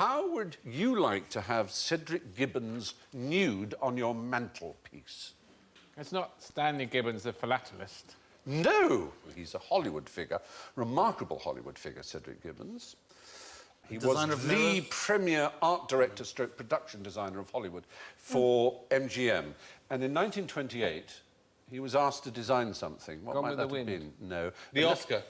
how would you like to have Cedric Gibbons nude on your mantelpiece? It's not Stanley Gibbons, the philatelist. No! He's a Hollywood figure, remarkable Hollywood figure, Cedric Gibbons. He was the premier art director stroke production designer of Hollywood for MGM. And in 1928, he was asked to design something. What might that have been? No. The Oscar.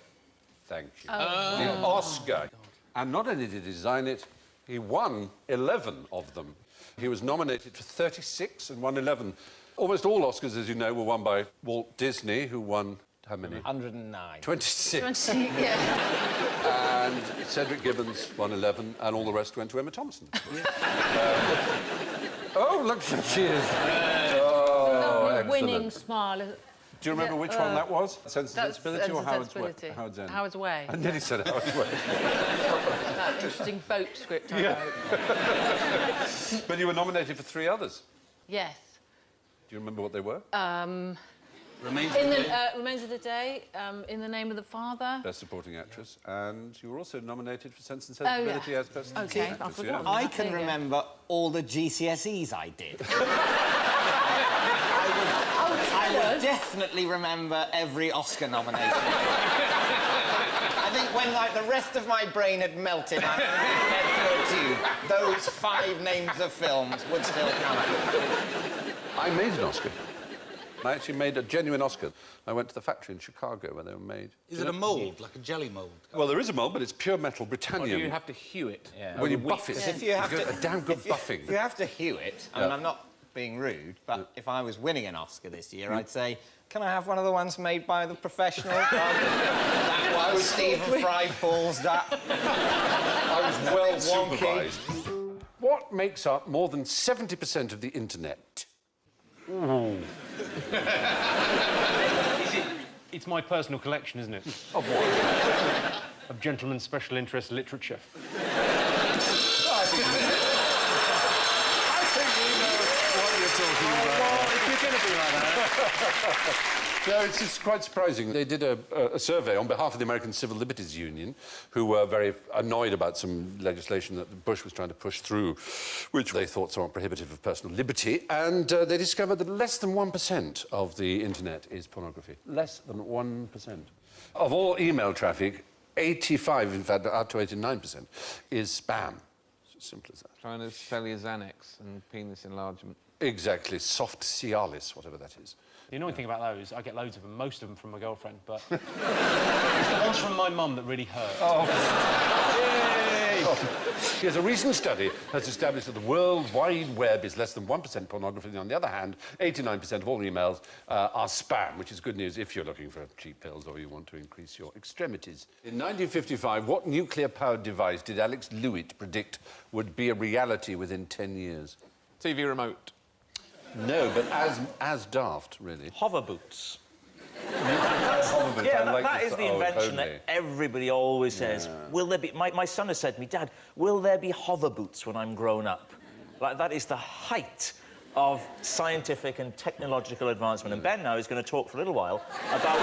Thank you. Oh. The Oscar. And not only did he design it, he won 11 of them. He was nominated for 36 and won 11. Almost all Oscars, as you know, were won by Walt Disney, who won how many? 109. 26. 20, yeah. And Cedric Gibbons won 11, and all the rest went to Emma Thompson. Oh, look, she is. Lovely winning smile. Do you remember which one that was? Sense and Sensibility or Howard's Way? Howard's End. Howard's Way. I nearly said Howard's Way. That interesting boat script I wrote. But you were nominated for 3 others. Yes. Do you remember what they were? Remains of the Day, In the Name of the Father. Best Supporting Actress. And you were also nominated for Sense and Sensibility as Best Supporting Actress. I forgot. I can remember all the GCSEs I did. I would definitely remember every Oscar nomination. I think when, like, the rest of my brain had melted, I fed through a tube, those 5 names of films would still come out. I made an Oscar. I actually made a genuine Oscar. I went to the factory in Chicago where they were made. Is it a mould, like a jelly mould? Well, there is a mould, but it's pure metal Britannium. Or do you have to hew it? Yeah. Well, you buff it. If you have to, a damn good buffing. If you have to hew it, I mean, I'm not being rude, but if I was winning an Oscar this year, I'd say, can I have one of the ones made by the professional? That one with Stephen Fry pulls that. I was well supervised. What makes up more than 70% of the internet? Ooh. It's my personal collection, isn't it? Of what? Of gentlemen's special interest literature. I think we know what you're talking about. Well, if you're going to be like that... No, it's just quite surprising. They did a survey on behalf of the American Civil Liberties Union, who were very annoyed about some legislation that Bush was trying to push through, which they thought somewhat prohibitive of personal liberty, and they discovered that less than 1% of the internet is pornography. Less than 1%. Of all email traffic, 85, in fact, up to 89%, is spam. It's as simple as that. Trying to sell you Xanax and penis enlargement. Exactly. Soft Cialis, whatever that is. The annoying thing about those, I get loads of them, most of them from my girlfriend, but it's the ones from my mum that really hurt. Oh. Yay! Oh. Yes, a recent study has established that the World Wide Web is less than 1% pornography. On the other hand, 89% of all emails are spam, which is good news if you're looking for cheap pills or you want to increase your extremities. In 1955, what nuclear-powered device did Alex Lewitt predict would be a reality within 10 years? TV remote. No, but as daft, really. Hover boots. Hover Yeah, like that is the invention that everybody always says. Will there be... My son has said to me, Dad, will there be hover boots when I'm grown up? Like, that is the height of scientific and technological advancement. And Ben now is going to talk for a little while about...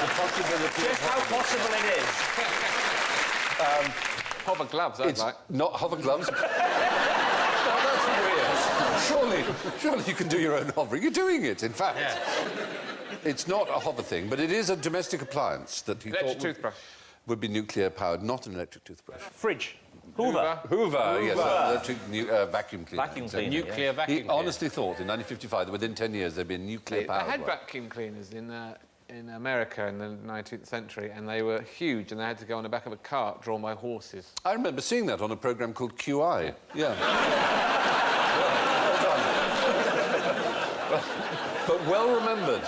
the possibility just how possible it is. Hover gloves, I'd it's like. Not hover gloves. Surely you can do your own hovering. You're doing it, in fact. Yeah. It's not a hover thing, but it is a domestic appliance that he electric thought toothbrush. Would be nuclear-powered, not an electric toothbrush. Fridge. Hoover. Yes, electric vacuum cleaner. Vacuum cleaner, Nuclear vacuum He cleaner. honestly thought in 1955 that within 10 years there'd be a nuclear-powered They had one. vacuum cleaners in America in the 19th century, and they were huge, and they had to go on the back of a cart drawn by horses. I remember seeing that on a programme called QI. Yeah. Well done. But well remembered.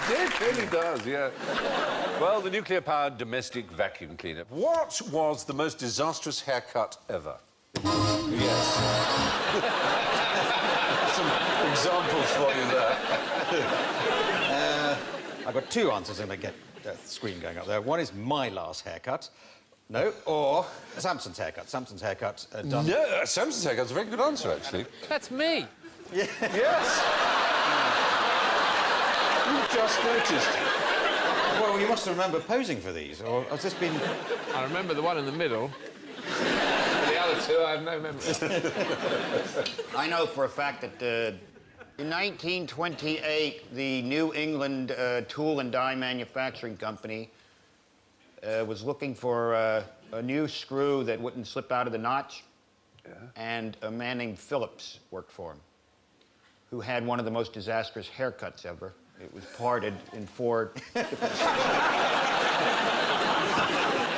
It really does, yeah. Well, the nuclear-powered domestic vacuum cleaner. What was the most disastrous haircut ever? Yes. Some examples for you there. I've got 2 answers and I get the screen going up there. One is my last haircut. No, or Samson's haircut. Samson's haircut done... No, Samson's haircut's a very good answer, actually. That's me. Yes. You just noticed. Well, you must remember posing for these, or has this been... I remember the one in the middle. But the other two, I have no memory. I know for a fact that in 1928, the New England Tool and Die Manufacturing Company was looking for a new screw that wouldn't slip out of the notch. Yeah. And a man named Phillips worked for him, who had one of the most disastrous haircuts ever. It was parted in 4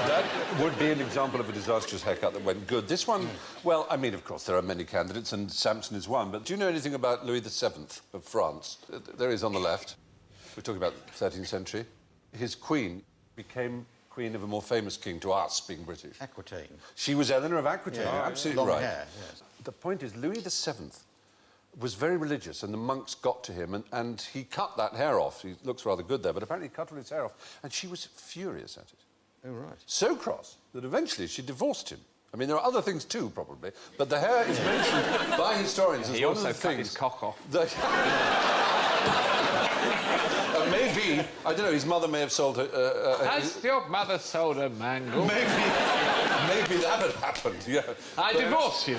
That would be an example of a disastrous haircut that went good. This one, well, I mean, of course, there are many candidates, and Samson is one, but do you know anything about Louis VII of France? There he is on the left. We're talking about the 13th century. His queen became queen of a more famous king to us, being British. Aquitaine. She was Eleanor of Aquitaine, Yeah, absolutely long right. hair, yes. The point is, Louis VII was very religious, and the monks got to him, and he cut that hair off. He looks rather good there, but apparently he cut all his hair off, and she was furious at it. Oh, right. So cross that eventually she divorced him. I mean, there are other things too, probably, but the hair is mentioned by historians as He one also of the cut things... his cock off. Maybe, I don't know, his mother may have sold her... Has your mother sold a mangle? Maybe that had happened, yeah. I divorce you.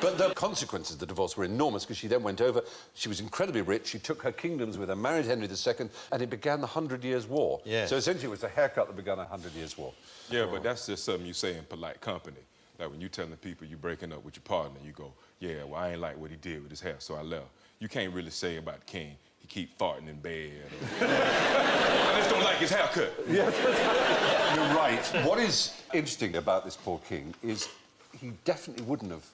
But the consequences of the divorce were enormous, because she then went over, she was incredibly rich, she took her kingdoms with her, married Henry II, and it began the 100 Years' War. Yes. So essentially it was the haircut that began a 100 Years' War. Yeah, but that's just something you say in polite company. Like when you telling people you're breaking up with your partner, you go, yeah, well, I ain't like what he did with his hair, so I left. You can't really say about the king, he keep farting in bed. I just don't like his haircut. Yeah, you're right. What is interesting about this poor king is he definitely wouldn't have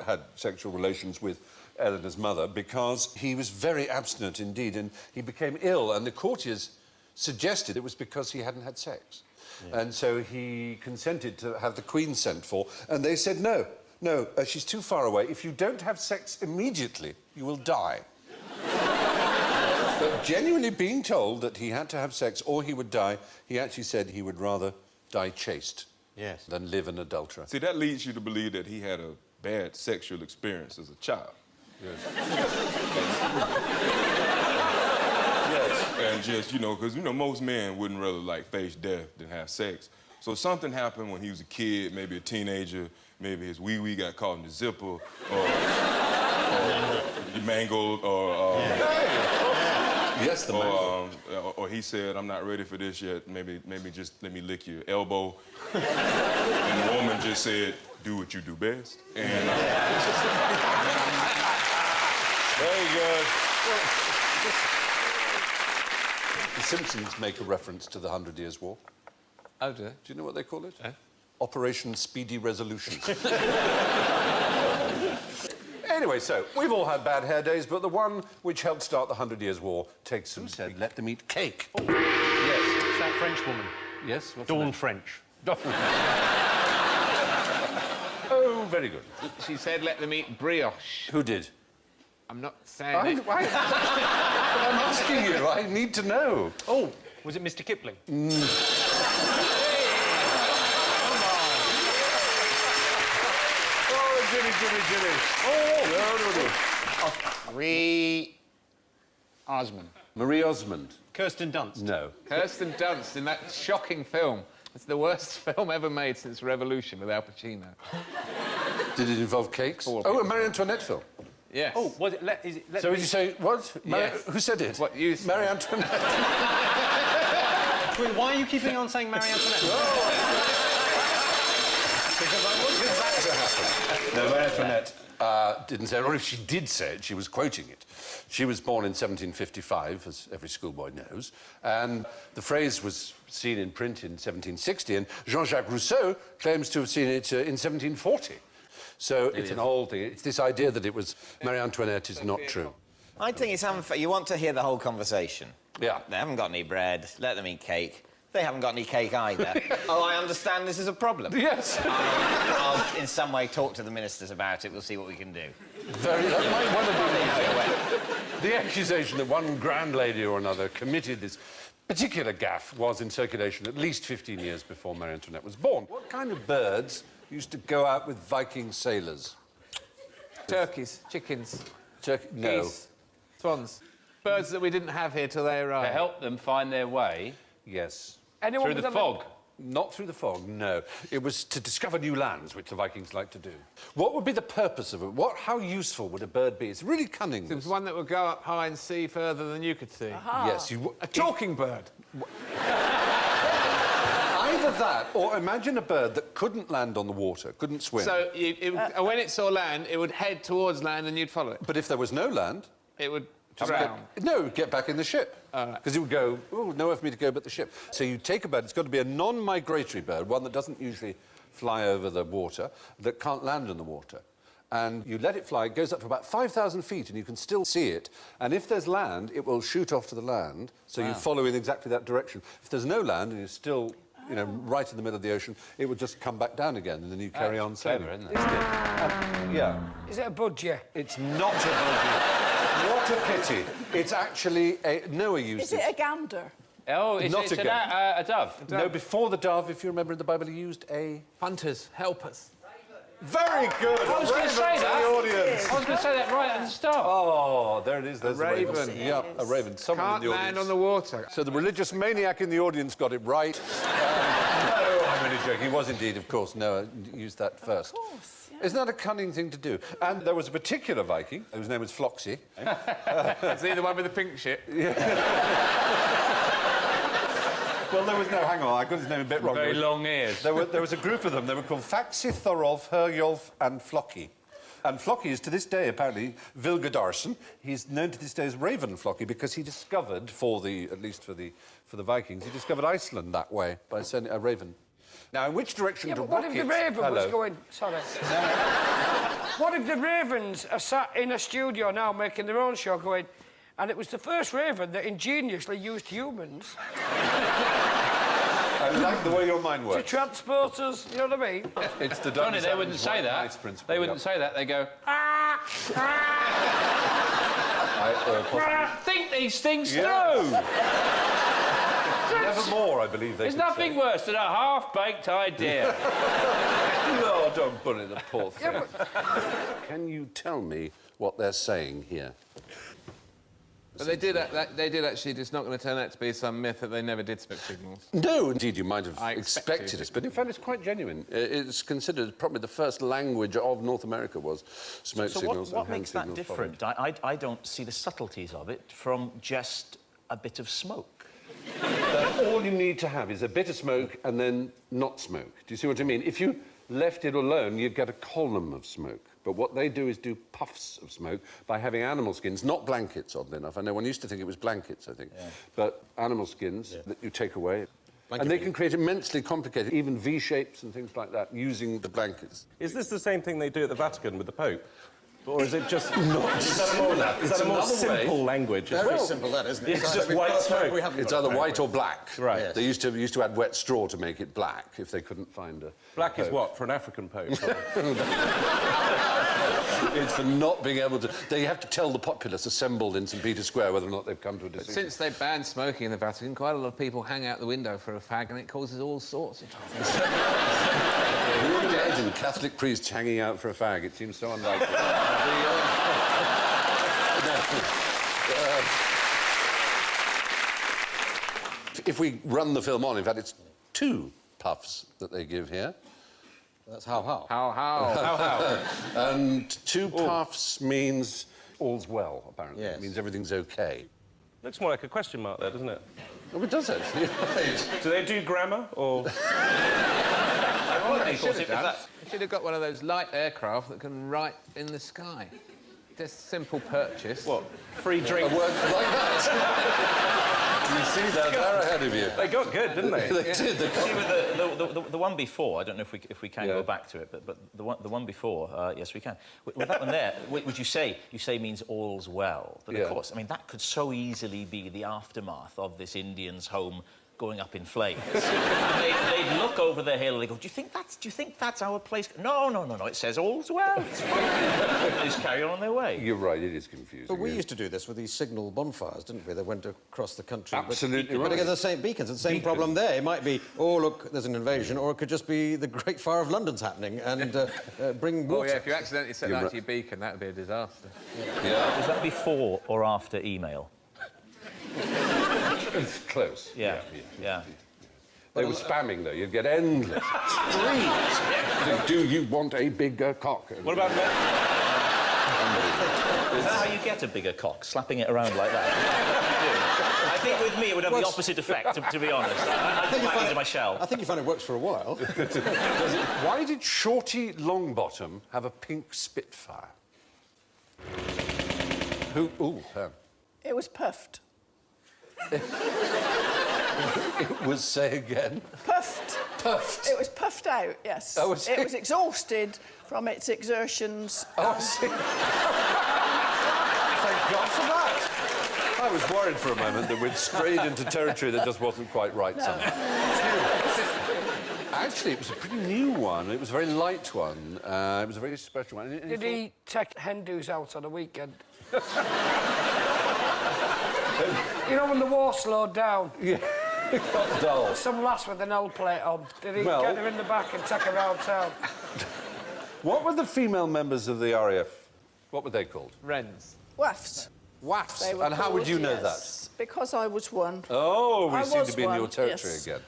had sexual relations with Eleanor's mother because he was very abstinent indeed, and he became ill, and the courtiers suggested it was because he hadn't had sex. Yeah. And so he consented to have the queen sent for, and they said, no, she's too far away. If you don't have sex immediately, you will die. But genuinely being told that he had to have sex or he would die, he actually said he would rather die chaste than live an adulterer. See, that leads you to believe that he had a bad sexual experience as a child. Yes. Yes. And just, you know, because, you know, most men wouldn't rather, like, face death than have sex. So something happened when he was a kid, maybe a teenager, maybe his wee-wee got caught in the zipper, or he mangled, or... Yes, the mangle. Or he said, I'm not ready for this yet, maybe just let me lick your elbow. And the woman just said, do what you do best. And... Very good. The Simpsons make a reference to the 100 Years' War. Oh, do they? Do you know what they call it? Operation Speedy Resolution. Anyway, so, we've all had bad hair days, but the one which helped start the 100 Years' War takes some... Who said, let them eat cake? Oh. Yes. It's that French woman. Yes? What's Dawn French. Oh, very good. She said, let them eat brioche. Who did? I'm not saying it. I'm asking you. I need to know. Oh, was it Mr. Kipling? Jimmy. Oh, no. Marie Osmond. Marie Osmond. Kirsten Dunst. No. Kirsten Dunst in that shocking film. It's the worst film ever made since Revolution with Al Pacino. Did it involve cakes? Oh, a Marie Antoinette film. Yes. Oh, was it? So would you say what? Yes. Who said it? What you said. Marie Antoinette. Wait, why are you keeping on saying Marie Antoinette? Because I wanted that to happen. No, Marie Antoinette didn't say it, or if she did say it, she was quoting it. She was born in 1755, as every schoolboy knows, and the phrase was seen in print in 1760, and Jean-Jacques Rousseau claims to have seen it in 1740. So it's an old thing. It's this idea that it was Marie Antoinette is not true. I think it's unfair. You want to hear the whole conversation. Yeah. They haven't got any bread. Let them eat cake. They haven't got any cake either. Oh, I understand this is a problem. Yes. I'll in some way talk to the ministers about it. We'll see what we can do. That might well have been the accusation that one grand lady or another committed this particular gaffe was in circulation at least 15 years before Marie Antoinette was born. What kind of birds used to go out with Viking sailors? Turkeys, chickens, No. geese, swans. Birds that we didn't have here till they To arrived. help them find their way Yes. through the fog. Not through the fog, no. It was to discover new lands, which the Vikings like to do. What would be the purpose of it? How useful would a bird be? It's really cunning. It was one that would go up high and see further than you could see. Yes, A talking bird. Either that, or imagine a bird that couldn't land on the water, couldn't swim. So when it saw land, it would head towards land and you'd follow it. But if there was no land... It would drown. No, it would get back in the ship. Because it would go, oh, nowhere for me to go but the ship. So you take a bird, it's got to be a non-migratory bird, one that doesn't usually fly over the water, that can't land in the water. And you let it fly, it goes up to about 5,000 feet, and you can still see it. And if there's land, it will shoot off to the land, so you follow in exactly that direction. If there's no land, and you're still... you know, right in the middle of the ocean, it would just come back down again, and then you carry on sailing. Clever, isn't it? Yeah. Is it a budgie? It's not a budgie. What a pity. It's actually a... Noah used Is it a gander? Oh, it's Not a dove. No, before the dove, if you remember in the Bible, he used a... Hunters, helpers. Very good! I was going to say that. The audience. I was going to say that right at the start. Oh, there it is. There's A raven. The yeah, a raven. Someone Can't in the audience. land on the water. So the religious maniac in the audience got it right. No, I'm only joking. He was indeed, of course. Noah used that first. Of course, yeah. Isn't that a cunning thing to do? And there was a particular Viking, whose name was Floxy. Is he the one with the pink shit? Well, there was no... Hang on, I got his name a bit wrong. Very long ears. There was a group of them. They were called Faxi, Thorolf, Herjolf and Flocky. And Flocky is, to this day, apparently, Vilgedarsen. He's known to this day as Raven Flocky because he discovered, at least for the Vikings, he discovered Iceland that way by sending a raven. Now, in which direction Yeah, do but what if the rockets... raven was going... Sorry. What if the ravens are sat in a studio now making their own show going... And it was the first raven that ingeniously used humans... I like the way your mind to works. transport us, you know what I mean? It's the Johnny, they wouldn't say that. They wouldn't say that. They go, think these things through. Nevermore, I believe they There's could nothing say. worse than a half-baked idea. No, don't put it, the poor thing. Can you tell me what they're saying here? But they did actually... It's not going to turn out to be some myth that they never did smoke signals. No, indeed, you might have I expected it, but in fact it's quite genuine. It's considered probably the first language of North America was smoke signals what and hand makes that signals different? I don't see the subtleties of it from just a bit of smoke. All you need to have is a bit of smoke and then not smoke. Do you see what I mean? If you left it alone, you'd get a column of smoke. But what they do is do puffs of smoke by having animal skins, not blankets, oddly enough. I know one used to think it was blankets, I think. Yeah. But animal skins that you take away. And they can create immensely complicated, even V-shapes and things like that, using the blankets. Is this the same thing they do at the Vatican with the Pope? Or is it just... Not is that a more simple language? Very simple, that, isn't it? It's just white smoke. It's either white or black. Right. Yes. They used to add wet straw to make it black if they couldn't find a... Black is what, for an African Pope? It's for not being able to... They have to tell the populace assembled in St Peter's Square whether or not they've come to a decision. Since they banned smoking in the Vatican, quite a lot of people hang out the window for a fag and it causes all sorts of trouble. Can you imagine Catholic priests hanging out for a fag? It seems so unlikely. If we run the film on, in fact, it's 2 puffs that they give here. That's how. How. And 2 puffs means all's well, apparently. Yes. It means everything's OK. Looks more like a question mark there, doesn't it? Oh, it does, actually. Right. Do they do grammar, or...? They should have got one of those light aircraft that can write in the sky. Just simple purchase. What? Free drink? A word like that. You see that there ahead of you. They got good, didn't they? They did. See, with the one before, I don't know if we can go back to it, but the one before, yes, we can. With that one there, which you say means all's well. But of course, I mean, that could so easily be the aftermath of this Indian's home going up in flames. They'd look over the hill and they go, do you think that's our place? No, it says all's well. They just carry on their way. You're right, it is confusing. But we used to do this with these signal bonfires, didn't we? They went across the country. Absolutely But again, the same beacons, the same problem there. It might be, oh, look, there's an invasion, or it could just be the Great Fire of London's happening and bring water. Oh, yeah, if you accidentally set that to your beacon, that would be a disaster. Yeah. Was that before or after email? It's close. Yeah. They were spamming, though. You'd get endless streams. Do you want a bigger cock? What about... Is that how you get a bigger cock? Slapping it around like that? I think with me it would have the opposite effect, to be honest. I think it into my shell. I think you find it works for a while. Why did Shorty Longbottom have a pink Spitfire? Who? Ooh, It was puffed. It was, say again? Puffed. Puffed. It was puffed out, yes. Oh, it was exhausted from its exertions. Oh, I see. Thank God for that. I was worried for a moment that we'd strayed into territory that just wasn't quite right somehow. Actually, it was a pretty new one. It was a very light one. It was a very special one. Did he take Hindus out on a weekend? You know, when the war slowed down? Yeah, it got dull. Some lass with an L plate on. Did he get her in the back and take her around town? What were the female members of the RAF? What were they called? Wrens. Wafts. Wafts. They were And how would you know yes, because I was one. Oh, we I seem was to be in your one, territory yes. again.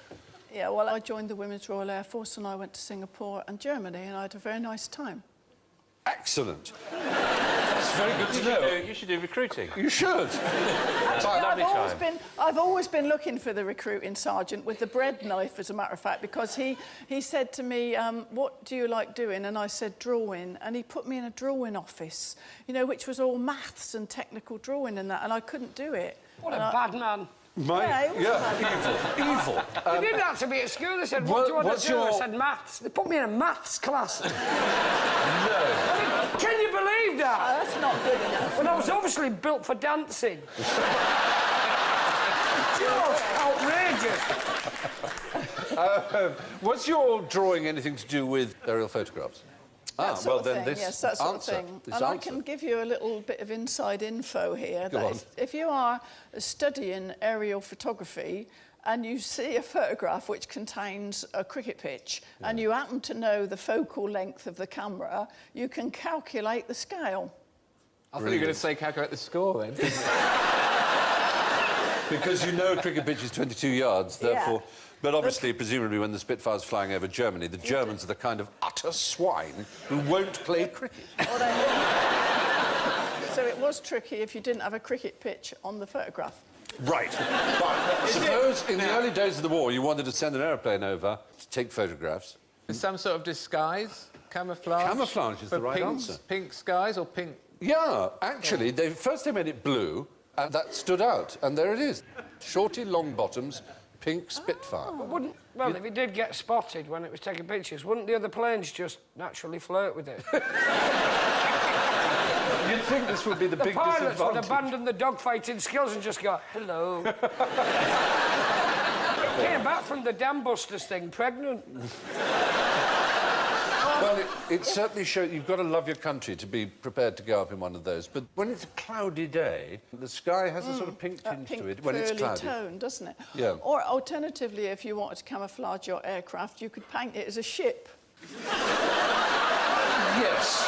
Yeah, well, I joined the Women's Royal Air Force and I went to Singapore and Germany and I had a very nice time. Excellent. That's very good to know. You should do recruiting. You should. Actually, I've always been looking for the recruiting sergeant with the bread knife, as a matter of fact, because he said to me, what do you like doing? And I said, drawing. And he put me in a drawing office, you know, which was all maths and technical drawing and that, and I couldn't do it. What a bad man. Evil. They did that to me at school. They said, what do you want to do? I said, maths. They put me in a maths class. No. Can you believe that? Oh, that's not good enough. Well, I was obviously built for dancing. Just outrageous. Was your drawing anything to do with aerial photographs? That sort of thing, yes, that sort of thing. And I answer. can give you a little bit of inside info here. Go on. If you are studying aerial photography and you see a photograph which contains a cricket pitch and you happen to know the focal length of the camera, you can calculate the scale. I thought you were going to say calculate the score then. Because you know a cricket pitch is 22 yards, therefore... Yeah. But obviously, presumably, when the Spitfire's flying over Germany, the Germans are the kind of utter swine who won't play cricket. So it was tricky if you didn't have a cricket pitch on the photograph. Right. But suppose in the early days of the war you wanted to send an aeroplane over to take photographs. Is some sort of disguise? Camouflage? Camouflage is the right answer. Pink skies or pink... Yeah, actually, first they made it blue, and that stood out. And there it is. Shorty Longbottom's pink Spitfire. But if it did get spotted when it was taking pictures, wouldn't the other planes just naturally flirt with it? You'd think this would be the big pilots disadvantage. would abandon the dogfighting skills and just go, hello. Came back from the dam busters thing, pregnant. Well, it certainly shows you've got to love your country to be prepared to go up in one of those. But when it's a cloudy day, the sky has a sort of pink tinge to it when it's cloudy. Tone, doesn't it? Yeah. Or alternatively, if you wanted to camouflage your aircraft, you could paint it as a ship. Yes.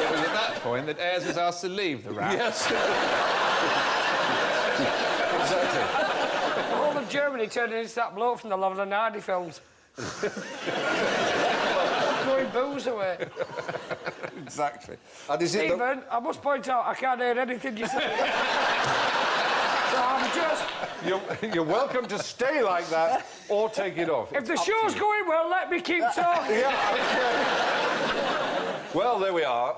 It was at that point that Ayres was asked to leave the route. Yes. Exactly. The whole of Germany turned into that bloke from the Love and Hardy films. Throwing booze away. Exactly. And is Stephen, I must point out, I can't hear anything you say. So I'm just... You're welcome to stay like that or take it off. If the show's going well, let me keep talking. Yeah, okay. Well, there we are.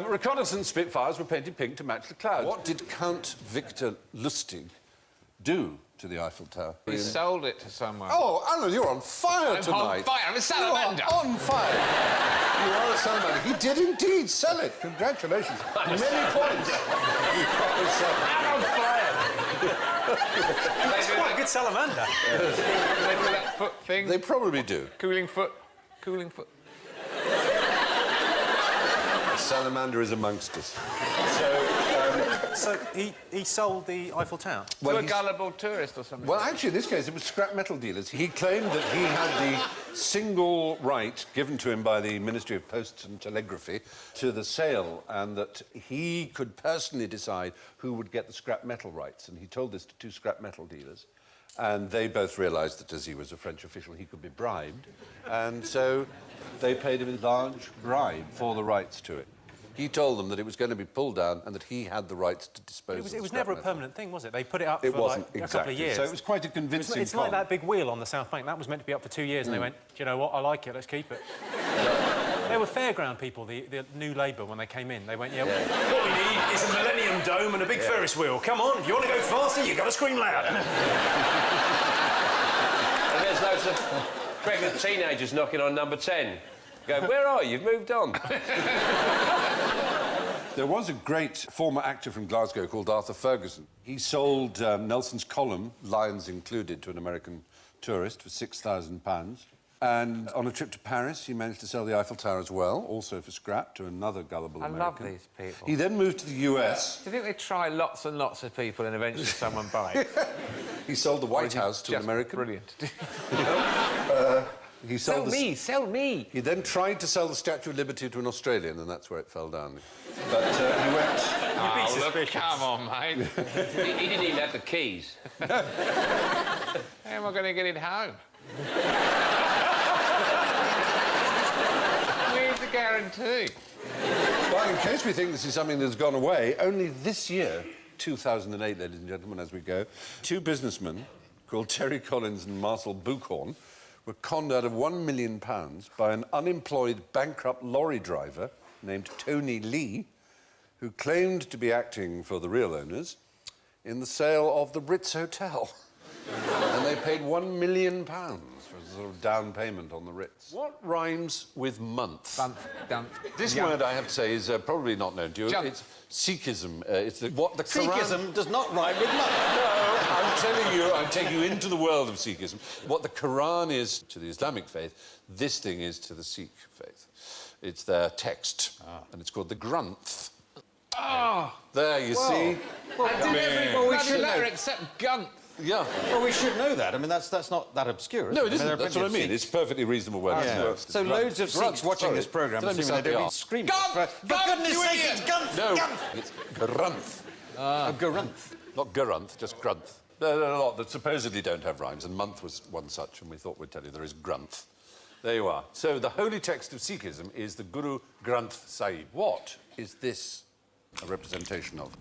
Reconnaissance Spitfires were painted pink to match the clouds. What did Count Victor Lustig do to the Eiffel Tower? He sold it to someone. Oh, Alan, you're on fire tonight. I'm on fire. I'm a salamander. You are on fire. You are a salamander. He did indeed sell it. Congratulations. Many points. I'm on fire. It's quite a good salamander. They do that foot thing. They probably do. Cooling foot. Cooling foot. A salamander is amongst us. So he sold the Eiffel Tower? To a gullible tourist or something? Well, actually, in this case, it was scrap metal dealers. He claimed that he had the single right given to him by the Ministry of Posts and Telegraphy to the sale, and that he could personally decide who would get the scrap metal rights. And he told this to 2 scrap metal dealers. And they both realised that, as he was a French official, he could be bribed. And so they paid him a large bribe for the rights to it. He told them that it was going to be pulled down and that he had the rights to dispose of it. It was never a permanent thing, was it? They put it up for wasn't, like, exactly. a couple of years. So it was quite a convincing It's like that big wheel on the South Bank. That was meant to be up for 2 years, and they went, do you know what, I like it, let's keep it. They were fairground people, the new Labour, when they came in. They went, what we need is a Millennium Dome and a big Ferris wheel. Come on, if you want to go faster, you've got to scream louder. And there's loads of pregnant teenagers knocking on number 10. Go, where are you? You've moved on. There was a great former actor from Glasgow called Arthur Ferguson. He sold Nelson's column, Lions included, to an American tourist for £6,000. And on a trip to Paris, he managed to sell the Eiffel Tower as well, also for scrap, to another gullible American. I love these people. He then moved to the US. Do you think they try lots and lots of people and eventually someone buys? He sold the White House to an American. Brilliant. He sold Sell me! He then tried to sell the Statue of Liberty to an Australian, and that's where it fell down. But he went... Oh, look, come on, mate. He didn't even have the keys. How am I going to get it home? Where's the guarantee? Well, in case we think this is something that's gone away, only this year, 2008, ladies and gentlemen, as we go, 2 businessmen called Terry Collins and Marcel Buchhorn were conned out of £1 million by an unemployed, bankrupt lorry driver named Tony Lee, who claimed to be acting for the real owners in the sale of the Ritz Hotel. And they paid £1 million for a sort of down payment on the Ritz. What rhymes with month? This word, I have to say, is probably not known to you. It's Sikhism. It's what the Quran... Sikhism does not rhyme with month. No, I'm telling you, I'm taking you into the world of Sikhism. What the Quran is to the Islamic faith, this thing is to the Sikh faith. It's their text, and it's called the Granth. Oh! There, you see? Well, we should letter except Gunt. Yeah. Well, we should know that. I mean, that's not that obscure, is No, it? it isn't. That's what I mean. It's a perfectly reasonable word. Yeah. So loads of Sikhs watching this programme assuming they don't be screaming. For goodness sake, it's Gunth! No, it's Granth. Garanth. Not Garanth, just Grunth. There are a lot that supposedly don't have rhymes, and month was one such, and we thought we'd tell you there is Grunth. There you are. So the holy text of Sikhism is the Guru Granth Sahib. What is this a representation of?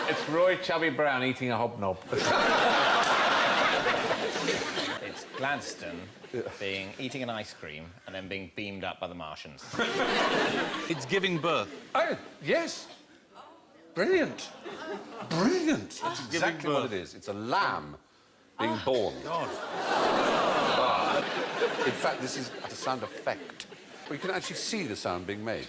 It's Roy Chubby Brown eating a hobnob. It's Gladstone eating an ice cream and then being beamed up by the Martians. It's giving birth. Oh, yes. Brilliant. Brilliant. That's exactly what it is. It's a lamb being born. God. In fact, this is a sound effect. We can actually see the sound being made.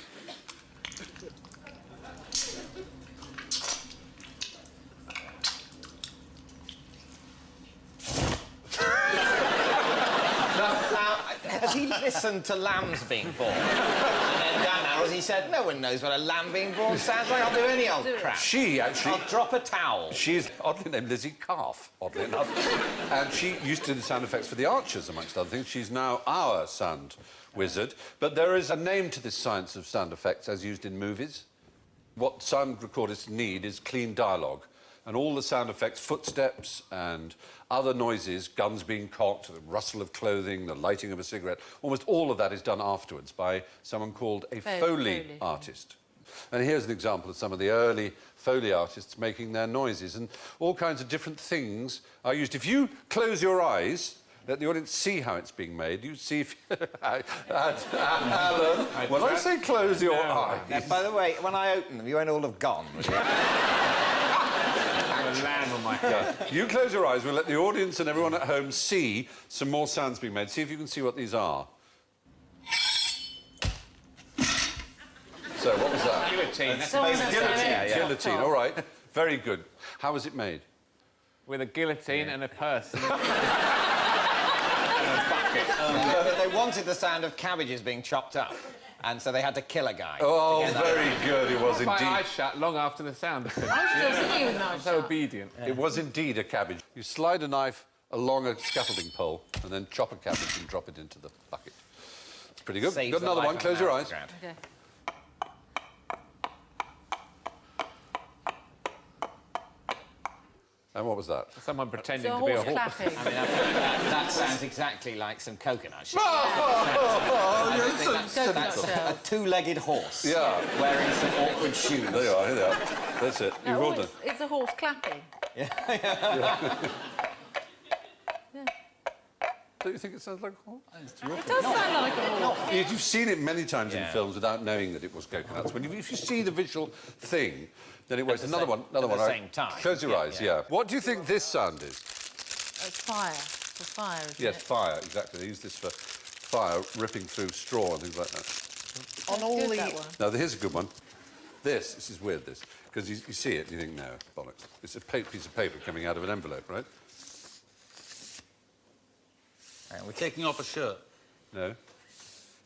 Has he listened to lambs being born? And then down now, as he said, no one knows what a lamb being born sounds like. I'll do any old crap. She actually... I'll drop a towel. She's oddly named Lizzie Calf, oddly enough. And she used to do sound effects for the Archers, amongst other things. She's now our sound wizard. But there is a name to this science of sound effects as used in movies. What sound recordists need is clean dialogue. And all the sound effects, footsteps and other noises, guns being cocked, the rustle of clothing, the lighting of a cigarette, almost all of that is done afterwards by someone called a Foley artist. And here's an example of some of the early Foley artists making their noises. And all kinds of different things are used. If you close your eyes, let the audience see how it's being made. You see if... Alan, when I say close your eyes... Now, by the way, when I open them, you won't all have gone, will you? Lamb on my head. You close your eyes, we'll let the audience and everyone at home see some more sounds being made. See if you can see what these are. So, what was that? Guillotine. That's Someone basically has guillotine. it. Guillotine, all right. Very good. How was it made? With a guillotine and a person. They wanted the sound of cabbages being chopped up, and so they had to kill a guy. Oh, very good. It was My indeed. eyes shut long after the sound of it. I'm still singing with my I'm so obedient. It was indeed a cabbage. You slide a knife along a scaffolding pole and then chop a cabbage and drop it into the bucket. It's pretty good. Saves Got the another life one. of Close an your eyes. aristocrat. Okay. And what was that? Someone pretending So to be a horse horse. clapping. I mean, that sounds exactly like some coconut shell. Coconut That's a shell. two-legged horse. Yeah. Wearing some awkward shoes. There you are. Here they are. That's it. No, You've all done. it's a horse clapping. Don't you think it sounds like a horse? It does sound like a horse. You've seen it many times in films without knowing that it was coconuts. If you see the visual thing, then it works. Another one. At the all right. same time. Close your eyes. Yeah. What do you think this sound is? It's fire. It's a fire, isn't Yes, it? fire. Exactly. They use this for fire, ripping through straw and things like that. On all good, that one. Now, here's a good one. This is weird, this, because you see it and you think, no, bollocks. It's a piece of paper coming out of an envelope, right? And we're taking off a shirt. No.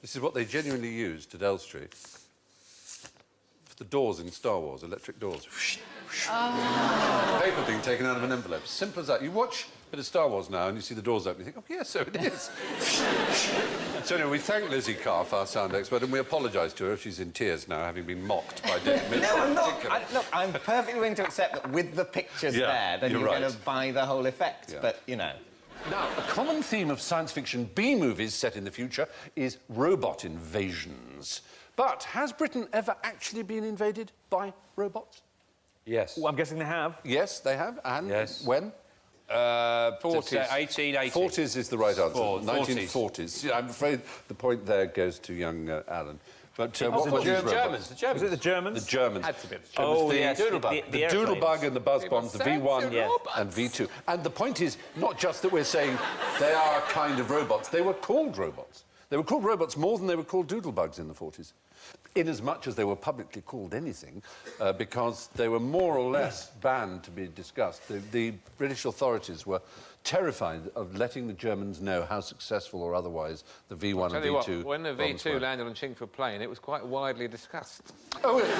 This is what they genuinely used at Elstree for the doors in Star Wars, electric doors. Paper being taken out of an envelope. Simple as that. You watch a bit of Star Wars now and you see the doors open, you think, oh, yes, so it is. So anyway, we thank Lizzie Carr, our sound expert, and we apologise to her. She's in tears now, having been mocked by David Mitchell. No, I'm not. Look, I'm perfectly willing to accept that with the pictures there, then you're going to buy the whole effect. Yeah. But, you know... Now, a common theme of science fiction B-movies set in the future is robot invasions. But has Britain ever actually been invaded by robots? Yes. Well, I'm guessing they have. Yes, they have. And Yes. when? 40s. 1880. 40s is the right answer. 40s. 1940s. Yeah, I'm afraid the point there goes to young Alan. But what were these robots? Germans. The Germans. Was it the Germans? The Germans. Had to be. It was the yes, Doodlebug. the The Doodlebug and the buzz bombs, the V1 fancy and V2. And the point is not just that we're saying they are kind of robots. They were called robots. They were called robots more than they were called Doodlebugs in the 40s. Inasmuch as they were publicly called anything, because they were more or less banned to be discussed. The British authorities were terrified of letting the Germans know how successful or otherwise the V1 Tell and you V2 what, when the bombs V2 were. landed on Chingford Plain, it was quite widely discussed. Oh, it would be.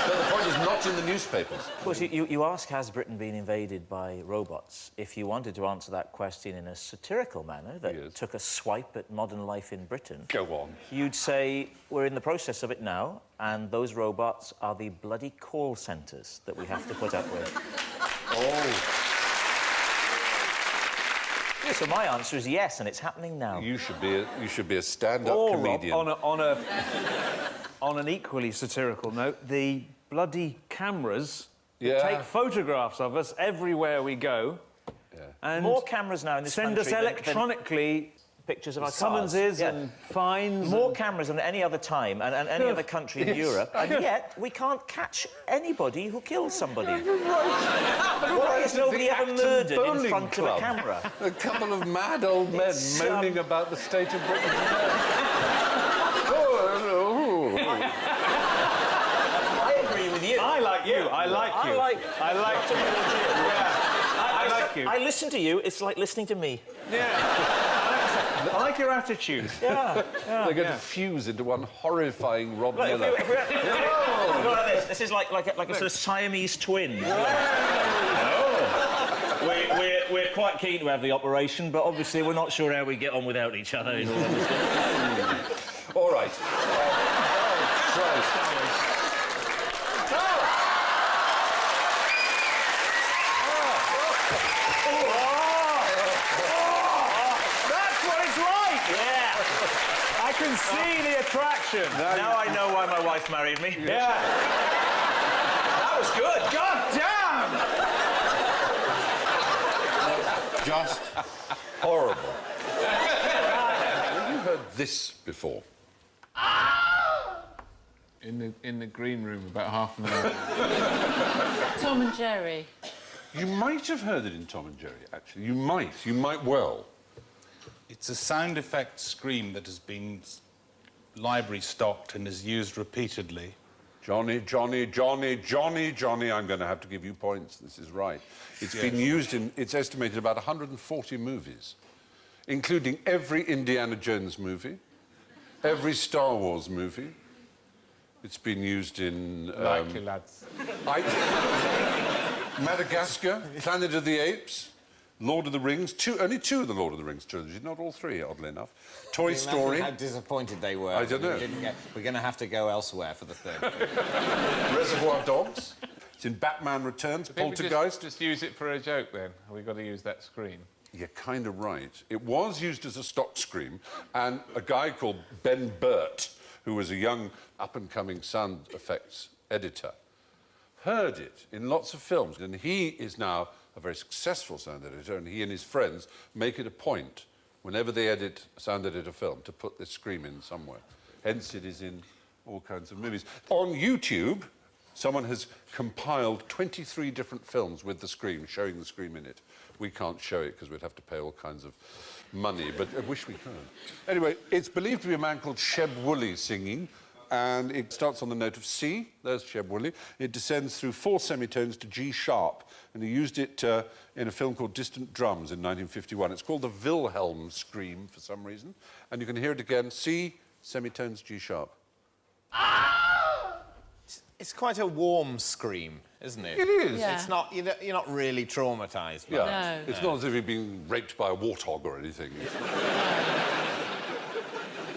But the point is not in the newspapers. Of course, you ask, has Britain been invaded by robots? If you wanted to answer that question in a satirical manner that took a swipe at modern life in Britain... Go on. You'd say, we're in the process of it now, and those robots are the bloody call centres that we have to put up with. Oh. So my answer is yes, and it's happening now. You should be a stand-up Or, comedian. Rob, on an equally satirical note, the bloody cameras that take photographs of us everywhere we go. Yeah. And more cameras now in this send country us electronically pictures of our summonses cars. and fines. More cameras than any other time and any other country in Europe, and yet we can't catch anybody who kills somebody. Why is nobody ever murdered in front of a camera? A couple of mad old men moaning about the state of Britain. I agree with you. I like you. I like you. I like you. I like you. I listen to you. It's like listening to me. Yeah. I like your attitude. Yeah. They're going to fuse into one horrifying Rob Miller. This is like a sort of Siamese twin. We're quite keen to have the operation, but obviously we're not sure how we get on without each other. In all honesty. All right. I can see the attraction. Now I know why my wife married me. Yeah. That was good. God damn! Just horrible. Have you heard this before? In the green room about half an hour. Tom and Jerry. You might have heard it in Tom and Jerry, actually. You might well. It's a sound effect scream that has been library stocked and is used repeatedly. Johnny, I'm going to have to give you points. This is right. It's been used in, it's estimated, about 140 movies, including every Indiana Jones movie, every Star Wars movie. It's been used in... Likely Lads. Madagascar, Planet of the Apes, Lord of the Rings, only two of the Lord of the Rings trilogy, not all three, oddly enough. Toy Story. How disappointed they were. I don't know. We're going to have to go elsewhere for the third. Reservoir Dogs. It's in Batman Returns, Poltergeist. Just use it for a joke, then. Have we got to use that scream? You're kind of right. It was used as a stock scream, and a guy called Ben Burt, who was a young, up-and-coming sound effects editor, heard it in lots of films, and he is now a very successful sound editor, and he and his friends make it a point, whenever they sound edit a film, to put this scream in somewhere. Hence, it is in all kinds of movies. On YouTube, someone has compiled 23 different films with the scream, showing the scream in it. We can't show it because we'd have to pay all kinds of money, but I wish we could. Anyway, it's believed to be a man called Sheb Wooley singing, and it starts on the note of C. There's Sheb Wooley. It descends through 4 semitones to G sharp, and he used it in a film called Distant Drums in 1951. It's called the Wilhelm scream for some reason, and you can hear it again, C, semitones, G sharp. It's quite a warm scream, isn't it? It is. Yeah. It's not. You're not really traumatised. Yeah. No. It's not as if you've been raped by a warthog or anything.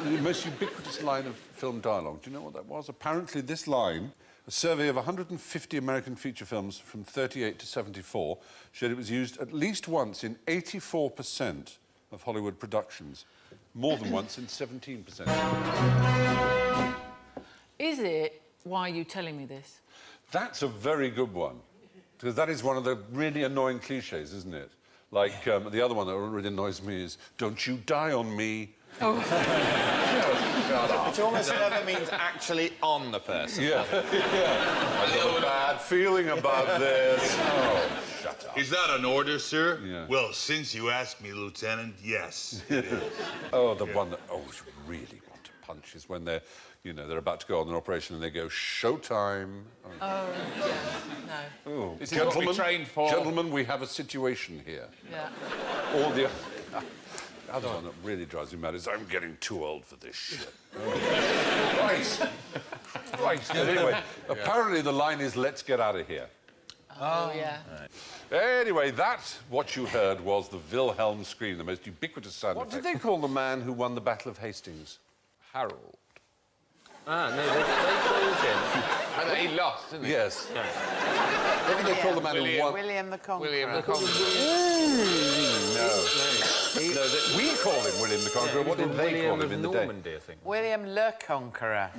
The most ubiquitous line of film dialogue. Do you know what that was? Apparently, this line, a survey of 150 American feature films from 38 to 74, showed it was used at least once in 84% of Hollywood productions, more than once in 17%. Is it? Why are you telling me this? That's a very good one, because that is one of the really annoying cliches, isn't it? Like, the other one that really annoys me is, don't you die on me. Oh. Which almost never means actually on the person. Yeah. I've got a bad feeling about this. Oh, shut up. Is that an order, sir? Yeah. Well, since you asked me, Lieutenant, yes, it is. Oh, the one that I always really want to punch is when they're about to go on an operation and they go, showtime. Oh, yeah. No. Oh, This is what we trained for. Gentlemen, we have a situation here. Yeah. Or the other one that really drives me mad is, I'm getting too old for this shit. Christ. Anyway, apparently the line is, let's get out of here. Oh, yeah. Anyway, what you heard was the Wilhelm scream, the most ubiquitous sound effect. What did they call the man who won the Battle of Hastings? Harold. Ah, no, they called him. And he lost, didn't he? Yes. What did they call the man who won? William the Conqueror. William the Conqueror. No, we call him William the Conqueror. What did they call him in the day? Normandy, I think. William le Conqueror.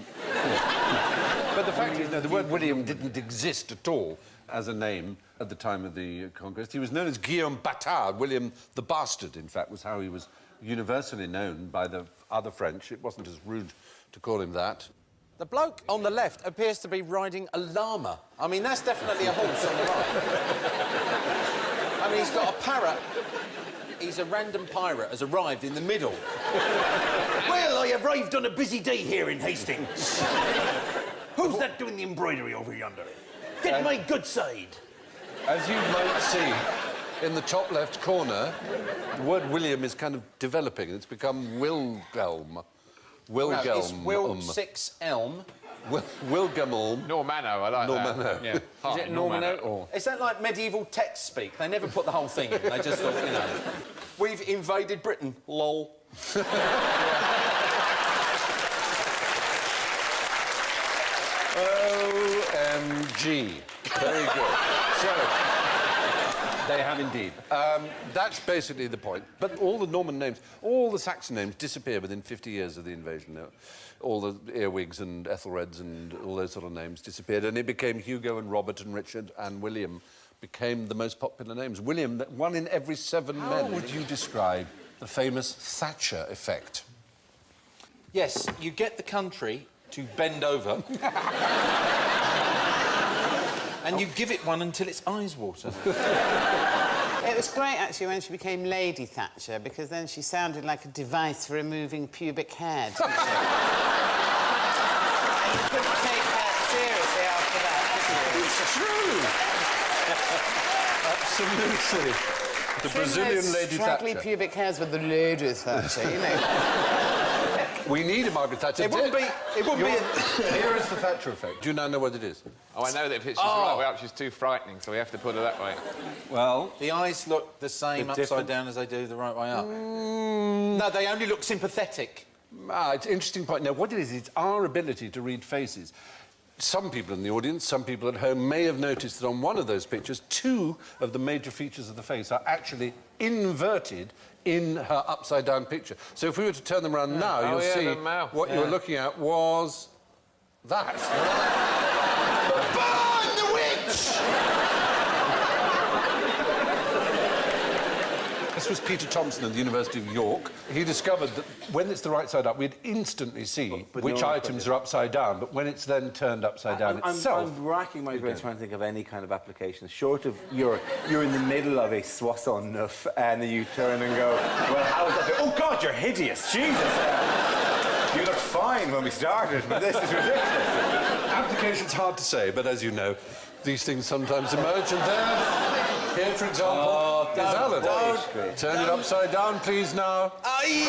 But the fact is, no, the word William didn't exist at all as a name at the time of the conquest. He was known as Guillaume Bâtard. William the Bastard, in fact, was how he was universally known by the other French. It wasn't as rude to call him that. The bloke on the left appears to be riding a llama. I mean, that's definitely a horse on the right. I mean, he's got a parrot. He's a random pirate, has arrived in the middle. Well, I arrived on a busy day here in Hastings. Who's that doing the embroidery over yonder? Get my good side. As you might see in the top left corner, the word William is kind of developing. It's become Wilhelm. Wilhelm. No, it's Will 6 Elm. Wilhelm. Normano, I like that. Normano. Yeah. Is it Normano? Or... Is that like medieval text speak? They never put the whole thing in. They just thought, you know, we've invaded Britain. Lol. OMG. Very good. So, they have indeed. That's basically the point. But all the Norman names, all the Saxon names disappear within 50 years of the invasion. All the Earwigs and Ethelreds and all those sort of names disappeared, and it became Hugo and Robert and Richard and William became the most popular names. William, one in every 7 men. How would you describe the famous Thatcher effect? Yes, you get the country to bend over and you give it one until its eyes water. It was great, actually, when she became Lady Thatcher, because then she sounded like a device for removing pubic hair, didn't she? And you couldn't take her seriously after that, could you? It's true. Absolutely. The Brazilian Lady straggly Thatcher. pubic hairs with the Lady Thatcher, you know. We need a Margaret Thatcher. It wouldn't be... Here is the Thatcher effect. Do you now know what it is? Oh, I know that if she's right way up, she's too frightening, so we have to put her that way. Well... The eyes look the same upside down as they do the right way up. No, they only look sympathetic. It's an interesting point. Now, what it is, it's our ability to read faces. Some people in the audience, some people at home may have noticed that on one of those pictures, 2 of the major features of the face are actually inverted in her upside-down picture. So if we were to turn them around now, you'll see what you were looking at was that. Burn the witch! This was Peter Thompson at the University of York. He discovered that when it's the right side up, we'd instantly see which items are upside down, but when it's then turned upside down itself... I'm racking my brain trying to think of any kind of application, short of you're in the middle of a soissons neuf and you turn and go, well, how is that? Oh, God, you're hideous. Jesus. You looked fine when we started, but this is ridiculous. Application's hard to say, but as you know, these things sometimes emerge, and there, here, for example, is Alan. Turn it upside down, please, now. You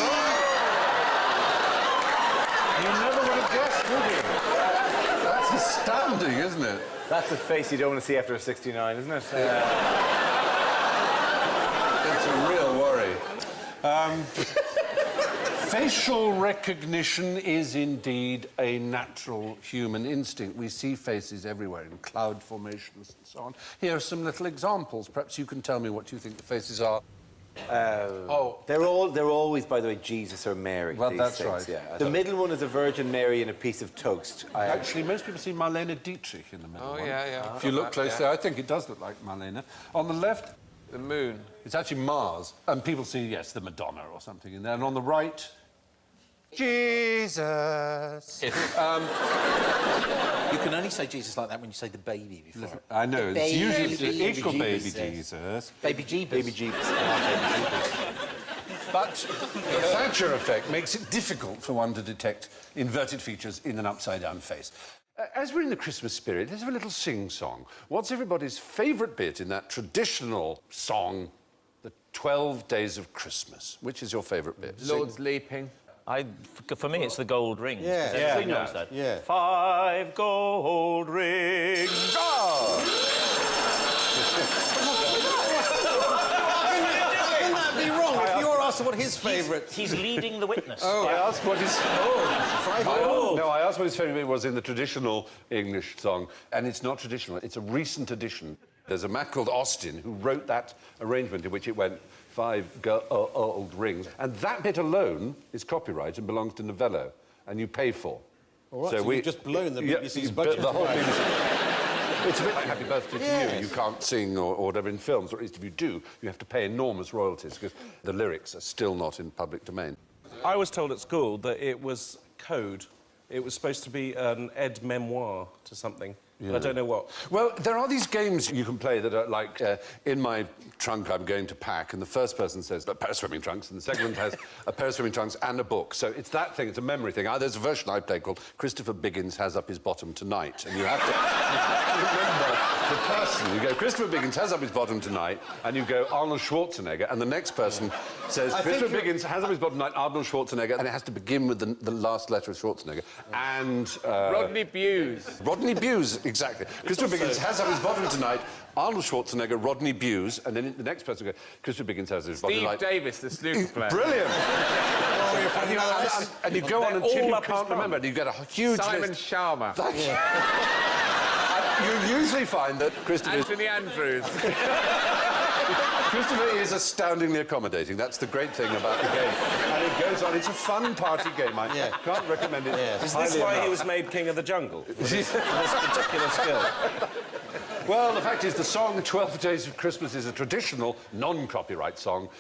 never would have guessed, would you? That's astounding, isn't it? That's a face you don't want to see after a 69, isn't it? It's a real worry. Facial recognition is indeed a natural human instinct. We see faces everywhere in cloud formations and so on. Here are some little examples. Perhaps you can tell me what you think the faces are. They're always, by the way, Jesus or Mary. Well, these that's things, right. Yeah. The middle one is a Virgin Mary and a piece of toast. Actually, most people see Marlene Dietrich in the middle one. Yeah. If you look closely, I think it does look like Marlene. On the left... The moon. It's actually Mars. And people see, yes, the Madonna or something in there. And on the right... Jesus. You can only say Jesus like that when you say the baby before. I know. The it's usually baby. equal baby Jesus. Baby Jeebus. Baby Jeebus. But the Thatcher effect makes it difficult for one to detect inverted features in an upside-down face. As we're in the Christmas spirit, let's have a little sing-song. What's everybody's favourite bit in that traditional song, the 12 Days of Christmas? Which is your favourite bit? Lord's Leaping. For me, it's the gold rings. Yeah. Knows that. Yeah. 5 gold rings. Wouldn't that be wrong if you're asked what his favourite... He's leading the witness. I asked what his... I asked what his favourite bit was in the traditional English song, and it's not traditional, it's a recent addition. There's a man called Austin who wrote that arrangement in which it went 5 gold rings, and that bit alone is copyright and belongs to Naval, and you pay for. All right, so we've just blown the BBC's budget. The whole BBC. It's a bit like Happy Birthday to You. You can't sing or whatever in films, or at least if you do, you have to pay enormous royalties because the lyrics are still not in public domain. I was told at school that it was code. It was supposed to be an aide-memoire to something. Yeah. I don't know what. Well, there are these games you can play that are like, in my trunk I'm going to pack, and the first person says a pair of swimming trunks, and the second one has a pair of swimming trunks and a book. So it's that thing, it's a memory thing. There's a version I play called Christopher Biggins Has Up His Bottom Tonight, and you have to remember the person. You go, Christopher Biggins has up his bottom tonight, and you go, Arnold Schwarzenegger, and the next person says, Christopher Biggins has up his bottom tonight, Arnold Schwarzenegger, and it has to begin with the last letter of Schwarzenegger. And... Rodney Bewes. Rodney Bewes, exactly. Christopher Biggins has up his bottom tonight, Arnold Schwarzenegger, Rodney Bewes, and then the next person goes, Christopher Biggins has his bottom tonight... Steve Davis, the snooker player. Brilliant! And you go on until you can't remember, and you get a huge Simon list. Sharma. You usually find that Christopher... Anthony Andrews. Christopher is astoundingly accommodating. That's the great thing about the game. And it goes on. It's a fun party game. I can't recommend it. Is this why he was made King of the Jungle? This particular skill? Well, the fact is, the song 12 Days of Christmas is a traditional, non-copyright song,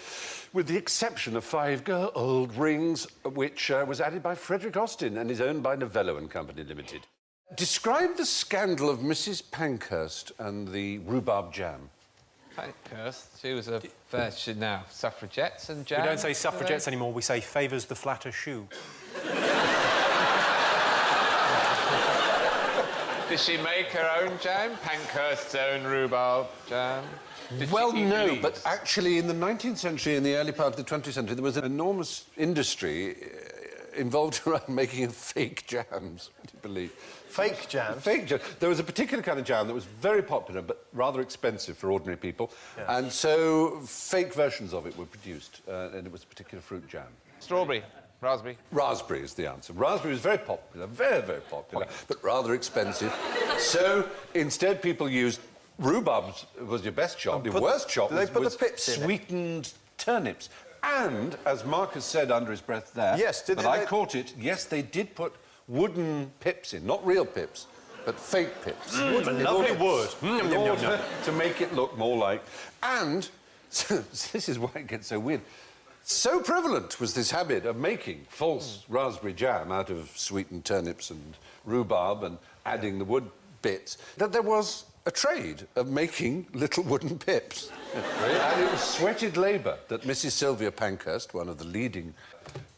with the exception of 5 gold rings, which was added by Frederick Austin and is owned by Naval and Company Limited. Describe the scandal of Mrs. Pankhurst and the rhubarb jam. Pankhurst, she was a now suffragettes and jam. We don't say suffragettes anymore, we say favours the flatter shoe. Did she make her own jam? Pankhurst's own rhubarb jam? Well, no, but actually in the 19th century and the early part of the 20th century, there was an enormous industry involved around making fake jams, would you believe? Fake jams? Fake jam. There was a particular kind of jam that was very popular but rather expensive for ordinary people, and so fake versions of it were produced, and it was a particular fruit jam. Strawberry. Raspberry. Raspberry is the answer. Raspberry was very popular, very, very popular, but rather expensive. So instead people used rhubarb was your best shot. The worst shot was sweetened turnips. And, as Marcus said under his breath there, I caught it, yes, they did put wooden pips in, not real pips, but fake pips. Lovely wood. In order to make it look more like... And, this is why it gets so weird, so prevalent was this habit of making false raspberry jam out of sweetened turnips and rhubarb and adding the wood bits, that there was a trade of making little wooden pips. And it was sweated labour that Mrs. Sylvia Pankhurst, one of the leading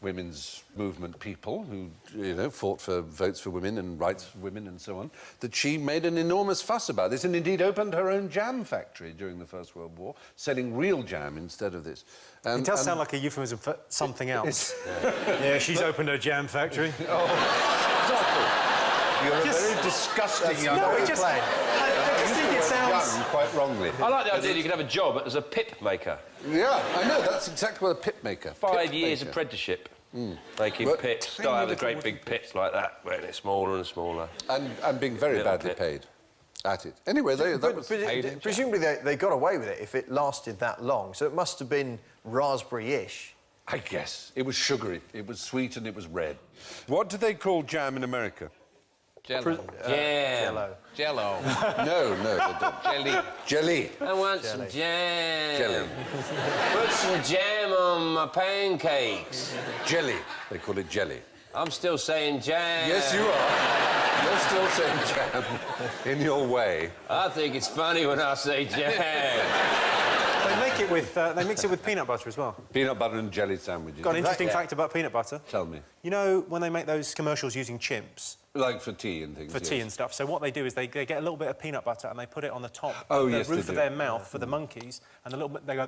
women's movement people who, you know, fought for votes for women and rights for women and so on, that she made an enormous fuss about this and indeed opened her own jam factory during the First World War, selling real jam instead of this. It does sound like a euphemism for something else. Yeah, she's opened her jam factory. You're a very disgusting young man. I just think it sounds... Young, quite wrongly. I like the idea that you could have a job as a pip maker. Yeah, I know, that's exactly what a pip maker. 5 years apprenticeship. Making pips. Start having the great big pips like that, where they're smaller and smaller. And being very badly paid at it. Anyway, presumably they got away with it if it lasted that long, so it must have been raspberry-ish. I guess. It was sugary, it was sweet and it was red. What do they call jam in America? Jello. Jam. Jello. No, they don't. Jelly. Jelly. I want some jam. Jelly. Put some jam on my pancakes. Jelly. They call it jelly. I'm still saying jam. Yes, you are. You're still saying jam in your way. I think it's funny when I say jam. They mix it with peanut butter as well. Peanut butter and jelly sandwiches. Got an interesting fact about peanut butter. Tell me. You know, when they make those commercials using chimps... Like for tea and things, For tea and stuff. So what they do is they get a little bit of peanut butter and they put it on the top of the yes, roof of their mouth for the monkeys, and a little bit... They go...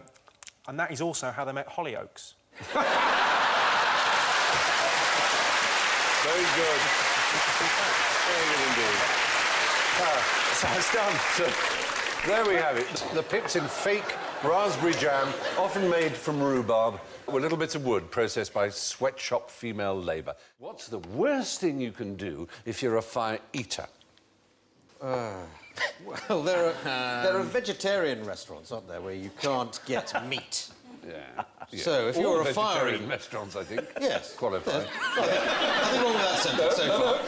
And that is also how they make Hollyoaks. Very good. Very good indeed. So it's done. So, there we have it. The pips in fake raspberry jam, often made from rhubarb, with little bits of wood processed by sweatshop female labour. What's the worst thing you can do if you're a fire eater? Well, there are vegetarian restaurants, aren't there, where you can't get meat. Yeah. So if you're a fire vegetarian restaurants, I think. Yes. Qualify. Nothing wrong with that sentence so far.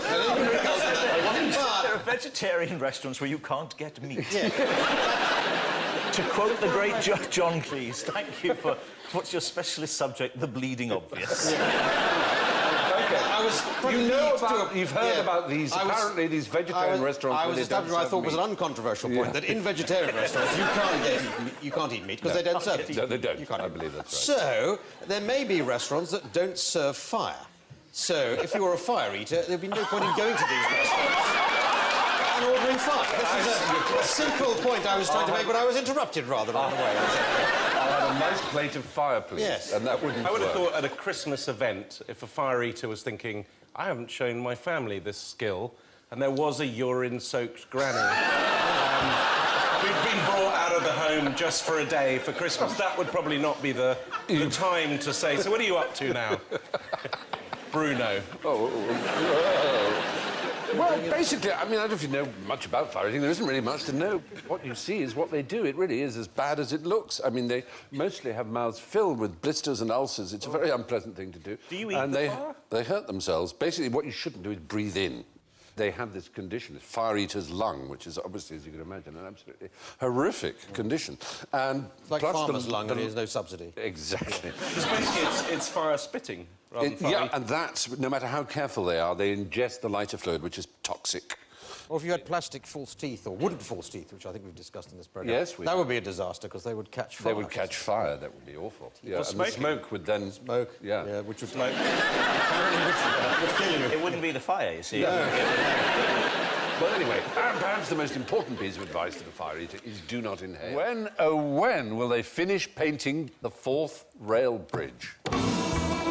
There are vegetarian restaurants where you can't get meat. To quote the great John Cleese, thank you for... What's your specialist subject? The bleeding obvious. You've heard about these, apparently, these vegetarian restaurants... I was establishing what I thought was an uncontroversial point, that in vegetarian restaurants you can't eat meat because they don't serve it. No, they don't. I believe that's right. So, there may be restaurants that don't serve fire. So, if you're a fire eater, there'd be no point in going to these restaurants and ordering fire. This is a simple point I was trying to make, but I was interrupted rather on the way. I'll have a nice plate of fire, please. Yes. And that wouldn't I would have work. thought at a Christmas event, if a fire eater was thinking, I haven't shown my family this skill, and there was a urine-soaked granny who'd been brought out of the home just for a day for Christmas, that would probably not be the time to say, so what are you up to now? Bruno. Well, basically, I mean, I don't know if you know much about fire eating. There isn't really much to know. What you see is what they do. It really is as bad as it looks. I mean, they mostly have mouths filled with blisters and ulcers. It's a very unpleasant thing to do. Do you eat the fire? They hurt themselves. Basically, what you shouldn't do is breathe in. They have this condition, fire eater's lung, which is obviously, as you can imagine, an absolutely horrific condition. And it's like farmer's lung, and there's no subsidy. Exactly. Because basically it's fire spitting rather than fire eating. And that's, no matter how careful they are, they ingest the lighter fluid, which is toxic. Or if you had plastic false teeth or wooden false teeth, which I think we've discussed in this programme. Yes, that would be a disaster because they would catch fire. They would catch fire. That would be awful. Yeah, and the smoking. smoke would then... Smoke. Yeah. Which would smoke. Apparently would kill you. It wouldn't be the fire, you see. No. Well, anyway, perhaps the most important piece of advice to the fire eater is do not inhale. When, oh when, will they finish painting the 4th rail bridge?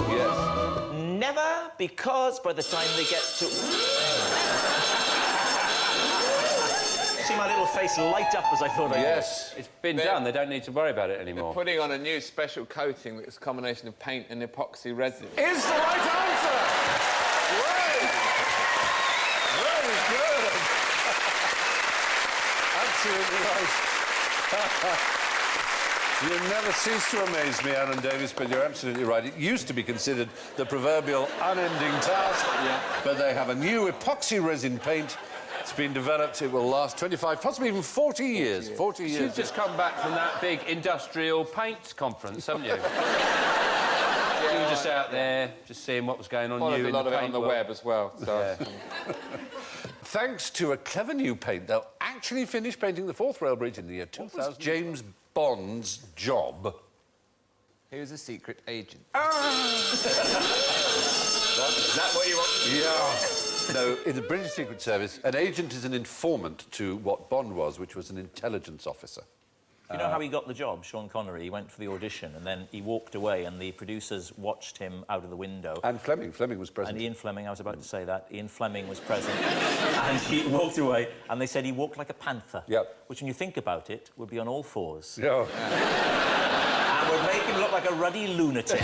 Yes. Never, because by the time they get to... See my little face light up as I thought I did. Yes, it's been done. They don't need to worry about it anymore. They're putting on a new special coating that's a combination of paint and epoxy resin. Is the right answer! Right. Very good. Absolutely right. You never cease to amaze me, Alan Davis, but you're absolutely right. It used to be considered the proverbial unending task, but they have a new epoxy resin paint. It's been developed. It will last 25, possibly even 40 years. 40 years. You've just come back from that big industrial paints conference, haven't you? You were just out there, just seeing what was going on. Followed You a lot of it on the world. web as well. So. Thanks to a clever new paint, they'll actually finish painting the 4th rail bridge in the year 2000. James Bond's job? He was a secret agent. Is that what you want? Yeah. No, in the British Secret Service, an agent is an informant to what Bond was, which was an intelligence officer. You know how he got the job, Sean Connery? He went for the audition and then he walked away and the producers watched him out of the window. And Fleming was present. And Ian Fleming, I was about to say that. Ian Fleming was present. And he walked away and they said he walked like a panther. Yep. Which, when you think about it, would be on all fours. Yeah. And would make him look like a ruddy lunatic.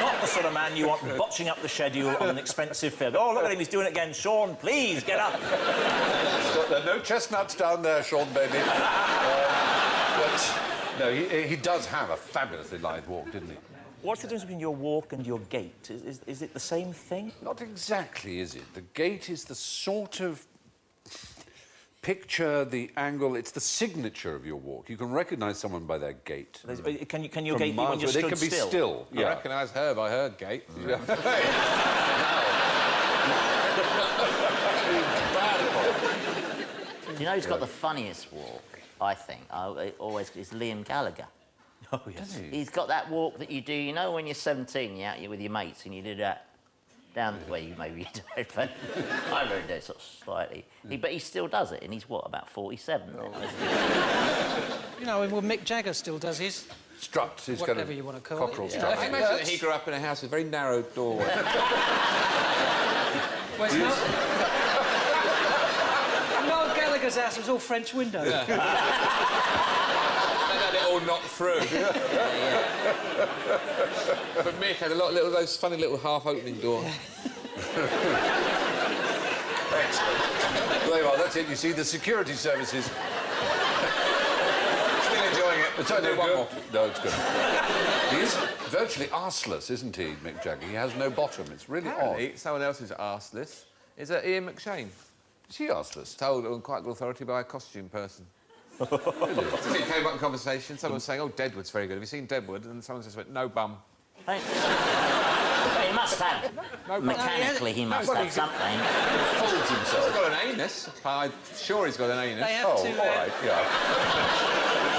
Not the sort of man you want botching up the schedule on an expensive film. Oh, look at him, he's doing it again. Sean, please, get up. There are no chestnuts down there, Sean, baby. But, no, he does have a fabulously lithe walk, didn't he? What's the difference between your walk and your gait? Is it the same thing? Not exactly, is it? The gait is the sort of... Picture the angle, it's the signature of your walk. You can recognise someone by their gait. Can your gait be when you're stood They can be still. I recognise Herb, I heard gait. Yeah. You know who's got the funniest walk, I think, is Liam Gallagher. Oh, yes. He's got that walk that you do, you know, when you're 17, you're out with your mates and you do that down the way you maybe you don't, but I really do sort of slightly. But he still does it, and he's, what, about 47 now, isn't he? You know, well, Mick Jagger still does his... Strut, his whatever kind of you want to call cockerel it. strut. I imagine that he grew up in a house with a very narrow doorway. Well, it's not... Noel Gallagher's house was all French windows. Yeah. They had it all knocked through. But Mick had a lot of those funny little half-opening doors. Excellent. Well, well, that's it. You see, the security services... Still enjoying it. It's only one more. No, it's good. He is virtually arseless, isn't he, Mick Jagger? He has no bottom. It's really odd. Someone else who's arseless is Ian McShane. Is he arseless? Told on quite good authority by a costume person. It came up in conversation. Someone was saying, "Oh, Deadwood's very good. Have you seen Deadwood?" And someone just went, "No bum." Well, he must have. Mechanically, he must have something. He folds himself. He's got an anus. I'm sure he's got an anus. They have to... all right, yeah.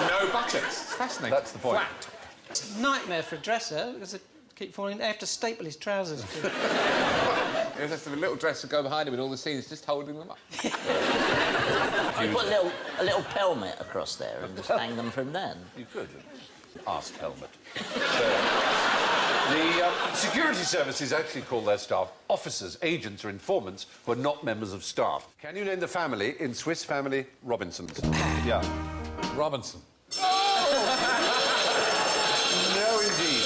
No buttocks. It's fascinating. That's the point. Flat. It's a nightmare for a dresser, because they keep falling... They have to staple his trousers. He has to have a little dress to go behind him with all the scenes, just holding them up. You put a little pelmet across there and just hang them from then. You could. Arse helmet. The security services actually call their staff officers, agents or informants who are not members of staff. Can you name the family in Swiss Family Robinsons? Yeah. Robinson. No, indeed.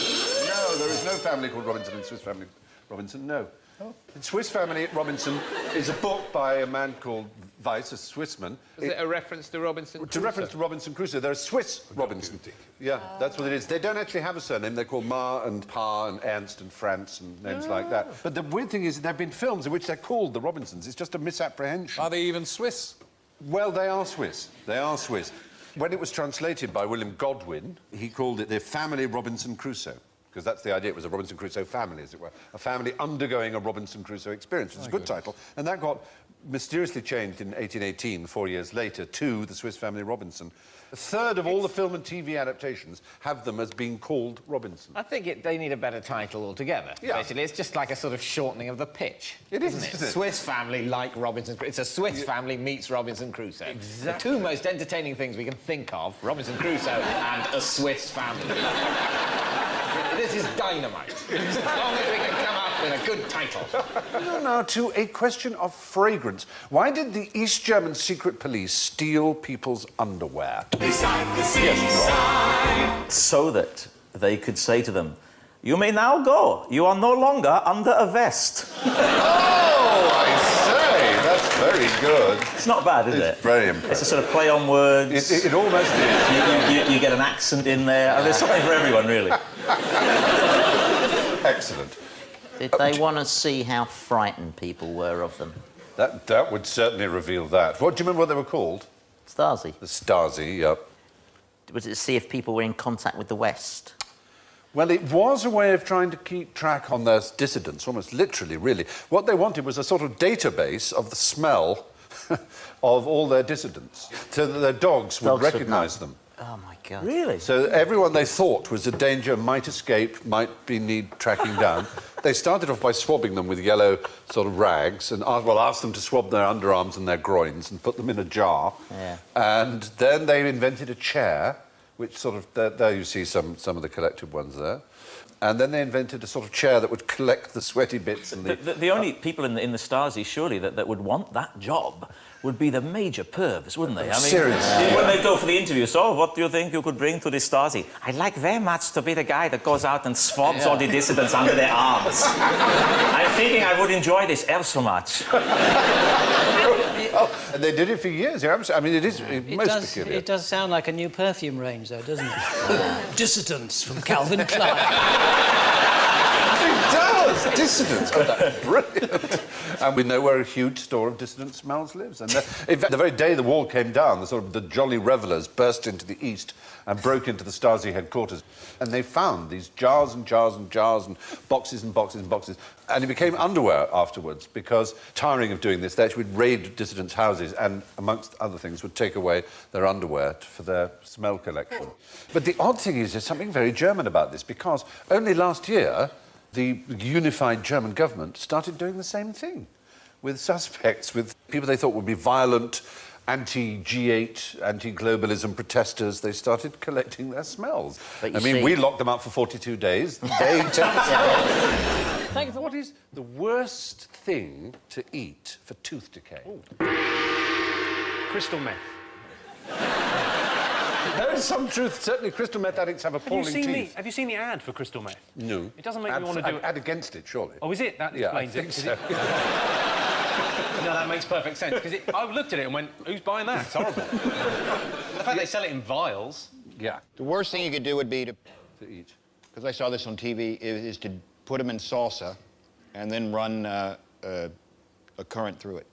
No, there is no family called Robinson in Swiss Family Robinson, no. Oh. In Swiss Family Robinson is a book by a man called Weiss, a Swissman. Is it a reference to Robinson Crusoe? To reference to Robinson Crusoe. They're a Swiss Robinson. Yeah, that's what it is. They don't actually have a surname. They're called Ma and Pa and Ernst and Franz and names like that. But the weird thing is there have been films in which they're called the Robinsons. It's just a misapprehension. Are they even Swiss? Well, they are Swiss. They are Swiss. When it was translated by William Godwin, he called it the Family Robinson Crusoe. because that's the idea. It was a Robinson Crusoe family, as it were. A family undergoing a Robinson Crusoe experience. It's a good title. And that got mysteriously changed in 1818, 4 years later, to the Swiss Family Robinson. A third of all the film and TV adaptations have them as being called Robinson. I think they need a better title altogether. Yeah. Basically, it's just like a sort of shortening of the pitch. It is, isn't it? Swiss family like Robinson Crusoe. It's a Swiss family meets Robinson Crusoe. Exactly. The two most entertaining things we can think of, Robinson Crusoe and a Swiss family. This is dynamite. As long as we can come up with a good title. Now to a question of fragrance. Why did the East German secret police steal people's underwear? Beside the seaside. So that they could say to them, "You may now go. You are no longer under a vest." Oh, I say, that's very good. It's not bad, is it? It's very impressive. It's a sort of play on words. It almost is. You get an accent in there. There's something for everyone, really. Excellent. Did they want to see how frightened people were of them? That would certainly reveal that. What do you remember what they were called? Stasi. The Stasi, yep. Was it to see if people were in contact with the West? Well, it was a way of trying to keep track on their dissidents, almost literally, really. What they wanted was a sort of database of the smell of all their dissidents, so that their dogs would recognise them. Oh, my God. Really? So everyone they thought was a danger, might escape, might need tracking down. They started off by swabbing them with yellow sort of rags and asked them to swab their underarms and their groins and put them in a jar. Yeah. And then they invented a chair, which sort of, there you see some of the collected ones there. And then they invented a sort of chair that would collect the sweaty bits and the only people in the Stasi, surely, that would want that job would be the major pervs, wouldn't they? I mean, seriously. When they go for the interview, so what do you think you could bring to the Stasi? I'd like very much to be the guy that goes out and swabs all the dissidents under their arms. I'm thinking I would enjoy this ever so much. And they did it for years. I mean, it is most peculiar. It does sound like a new perfume range, though, doesn't it? Dissidents from Calvin Klein. It does! Dissidents. Oh, that's brilliant. And we know where a huge store of dissident smells lives. And in fact, the very day the wall came down, the jolly revellers burst into the east and broke into the Stasi headquarters. And they found these jars and jars and jars and boxes and boxes and boxes. And it became underwear afterwards, because, tiring of doing this, they actually would raid dissidents' houses and, amongst other things, would take away their underwear for their smell collection. But the odd thing is, there's something very German about this, because only last year, the unified German government started doing the same thing with suspects, with people they thought would be violent, anti-G8, anti-globalism protesters. They started collecting their smells. I mean, we locked them up for 42 days. They Thank you. What is the worst thing to eat for tooth decay? Crystal meth. There is some truth. Certainly, crystal meth addicts have appalling teeth. Have you seen the ad for crystal meth? No. It doesn't make me want to do it. Ad against it, surely. Oh, is it? That explains I think it. so. No, that makes perfect sense, because I looked at it and went, who's buying that? It's horrible. The fact they sell it in vials. Yeah. The worst thing you could do would be to eat. Because I saw this on TV, is to put them in salsa and then run a current through it.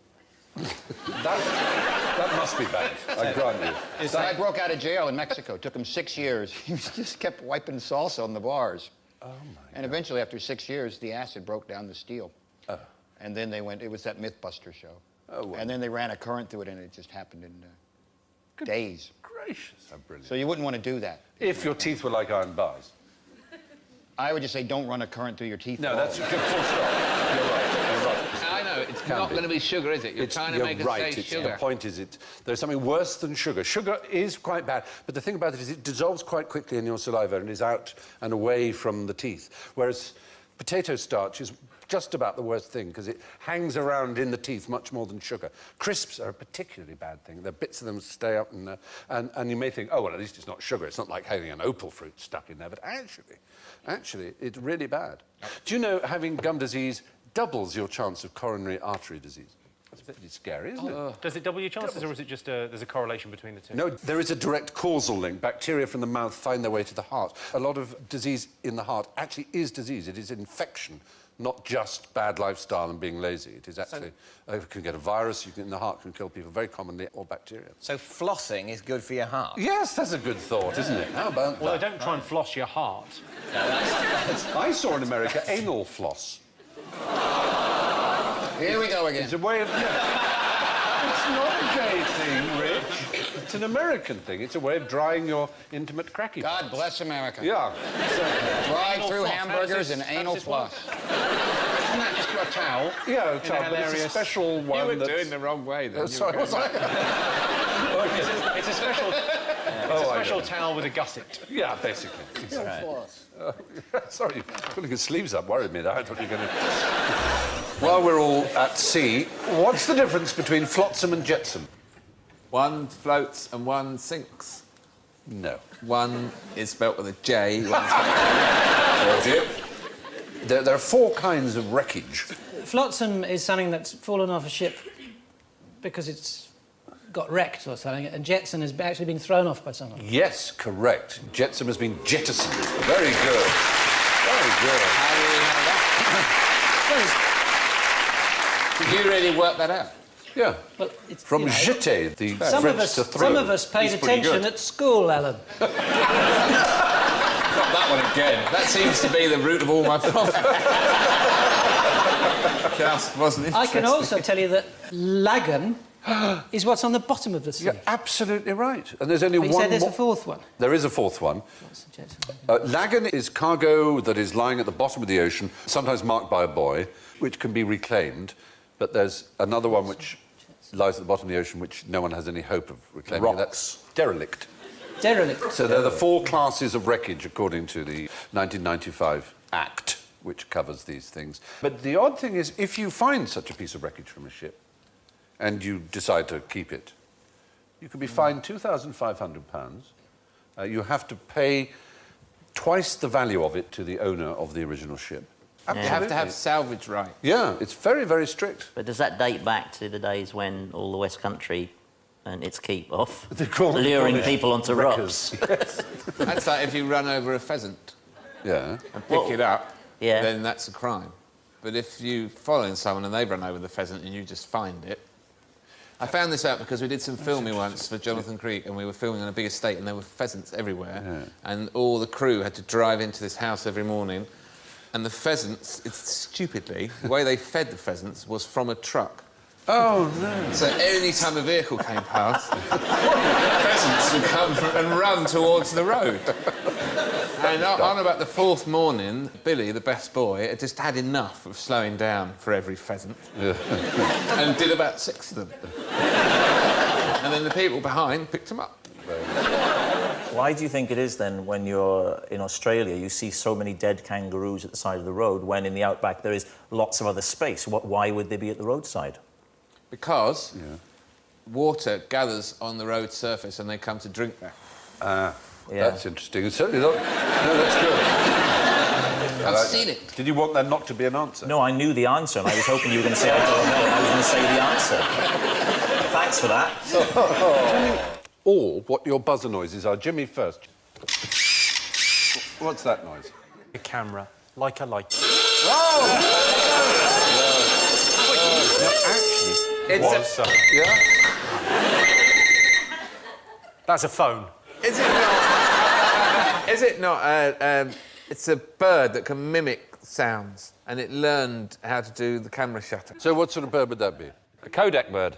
That must be bad, I grant you. So I broke out of jail in Mexico. It took him 6 years. He just kept wiping salsa on the bars. Oh, my And eventually, after 6 years, the acid broke down the steel. Oh. And then they went, it was that Mythbuster show. Oh, wow. And then they ran a current through it, and it just happened in days. Gracious, how brilliant. So you wouldn't want to do that. If your teeth were like iron bars. I would just say, don't run a current through your teeth. No, that's a good full stop. You're right. I know, it's not going to be sugar, is it? You're trying to make us say sugar. The point is, there's something worse than sugar. Sugar is quite bad, but the thing about it is it dissolves quite quickly in your saliva and is out and away from the teeth, whereas potato starch is just about the worst thing, because it hangs around in the teeth much more than sugar. Crisps are a particularly bad thing. There are bits of them stay up, and you may think, oh, well, at least it's not sugar. It's not like having an opal fruit stuck in there, but actually, it's really bad. Do you know having gum disease doubles your chance of coronary artery disease? That's a bit scary, isn't it? Does it double your chances, or is it just there's a correlation between the two? No, there is a direct causal link. Bacteria from the mouth find their way to the heart. A lot of disease in the heart actually is disease. It is infection not just bad lifestyle and being lazy. It is actually... you can get a virus, the heart can kill people very commonly, or bacteria. So flossing is good for your heart? Yes, that's a good thought, isn't it? How about Well, that? they don't try and floss your heart. I saw in America anal floss. Here we go again. It's a way of... It's not a gay thing, Rich. It's an American thing. It's a way of drying your intimate cracky God parts. bless America. Yeah. Drive-through hamburgers and anal floss. Isn't that just a towel? Yeah, a towel, but it's a hilarious- special one. You were that's... doing the wrong way then. Sorry, what's that? It's a special... It's a special towel with a gusset. Yeah, basically. Exactly. Sorry, pulling his sleeves up worried me. I thought you were going to... While we're all at sea, what's the difference between flotsam and jetsam? One floats and one sinks. No. One is spelt with a J, one's spelt with a There are 4 kinds of wreckage. Flotsam is something that's fallen off a ship because it's got wrecked or something, and Jetson has actually been thrown off by someone. Yes, correct. Jetsam has been jettisoned. Very good. Very good. How do we know that? Did you really work that out? Yeah. Well, it's, From jeter, the French to throw. Some of us paid attention at school, Alan. Not that one again. That seems to be the root of all my problems. Just wasn't interested. I can also tell you that lagan is what's on the bottom of the sea. You're absolutely right. And there's only But you one said there's more... a fourth one. There is a 4th one. Lagan is cargo that is lying at the bottom of the ocean, sometimes marked by a buoy, which can be reclaimed. But there's another one which lies at the bottom of the ocean, which no one has any hope of reclaiming. Rocks. That's derelict. Derelict. So they're the 4 classes of wreckage, according to the 1995 Act, which covers these things. But the odd thing is, if you find such a piece of wreckage from a ship and you decide to keep it, you could be fined £2,500. You have to pay twice the value of it to the owner of the original ship. You have to have salvage right. Yeah, it's very, very strict. But does that date back to the days when all the West Country and its keep off, They call it luring Cornish people onto wreckers. rocks? Yes. That's like if you run over a pheasant Yeah. and pick it up, Yeah. then that's a crime. But if you're following someone and they've run over the pheasant and you just find it... I found this out because we did some filming once for Jonathan Creek, and we were filming on a big estate and there were pheasants everywhere, and all the crew had to drive into this house every morning, and the pheasants, stupidly, the way they fed the pheasants was from a truck. Oh, no. So any time a vehicle came past, pheasants would come and run towards the road. And on about the 4th morning, Billy, the best boy, had just had enough of slowing down for every pheasant. And did about 6 of them. And then the people behind picked them up. Why do you think it is, then, when you're in Australia, you see so many dead kangaroos at the side of the road, when in the outback there is lots of other space? Why would they be at the roadside? Because water gathers on the road surface and they come to drink there. That's interesting. It's certainly not... No, that's good. I've seen it. Did you want that not to be an answer? No, I knew the answer, and I was hoping you were going to say, I don't know, and I was going to say the answer. Thanks for that. Tell me all what your buzzer noises are. Jimmy first. What's that noise? A camera, like a light. It's Yeah? That's a phone. Is it not? Is it not? It's a bird that can mimic sounds, and it learned how to do the camera shutter. So what sort of bird would that be? A Kodak bird.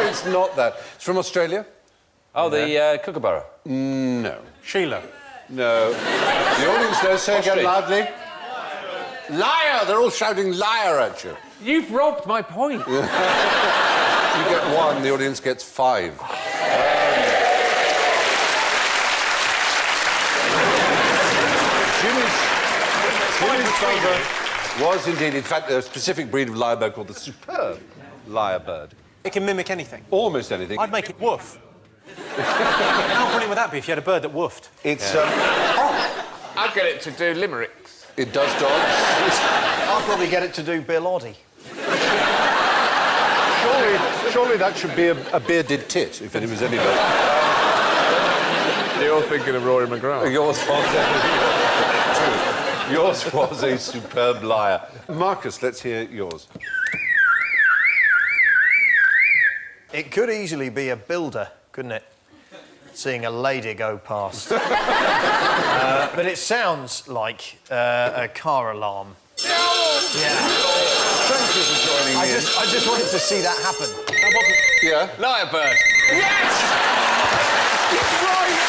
It's not that. It's from Australia? Oh, the kookaburra. No. Sheila. No. The audience knows. Say again loudly. Liar! They're all shouting liar at you. You've robbed my point. You get 1, the audience gets 5. Jimmy's favourite was indeed, in fact, a specific breed of lyrebird called the superb lyrebird. It can mimic anything. Almost anything. I'd make it woof. How brilliant would that be if you had a bird that woofed? It's... I'd get it to do limericks. It does dogs. I'll probably get it to do Bill Oddie. Surely that should be a bearded tit, if it was any better. You're thinking of Rory McGrath. You're Yours was a superb liar. Marcus, let's hear yours. It could easily be a builder, couldn't it? Seeing a lady go past. But it sounds like a car alarm. Yeah. Trenches are joining in. I just wanted to see that happen. That wasn't... Yeah? Lyrebird. Yes! He's right!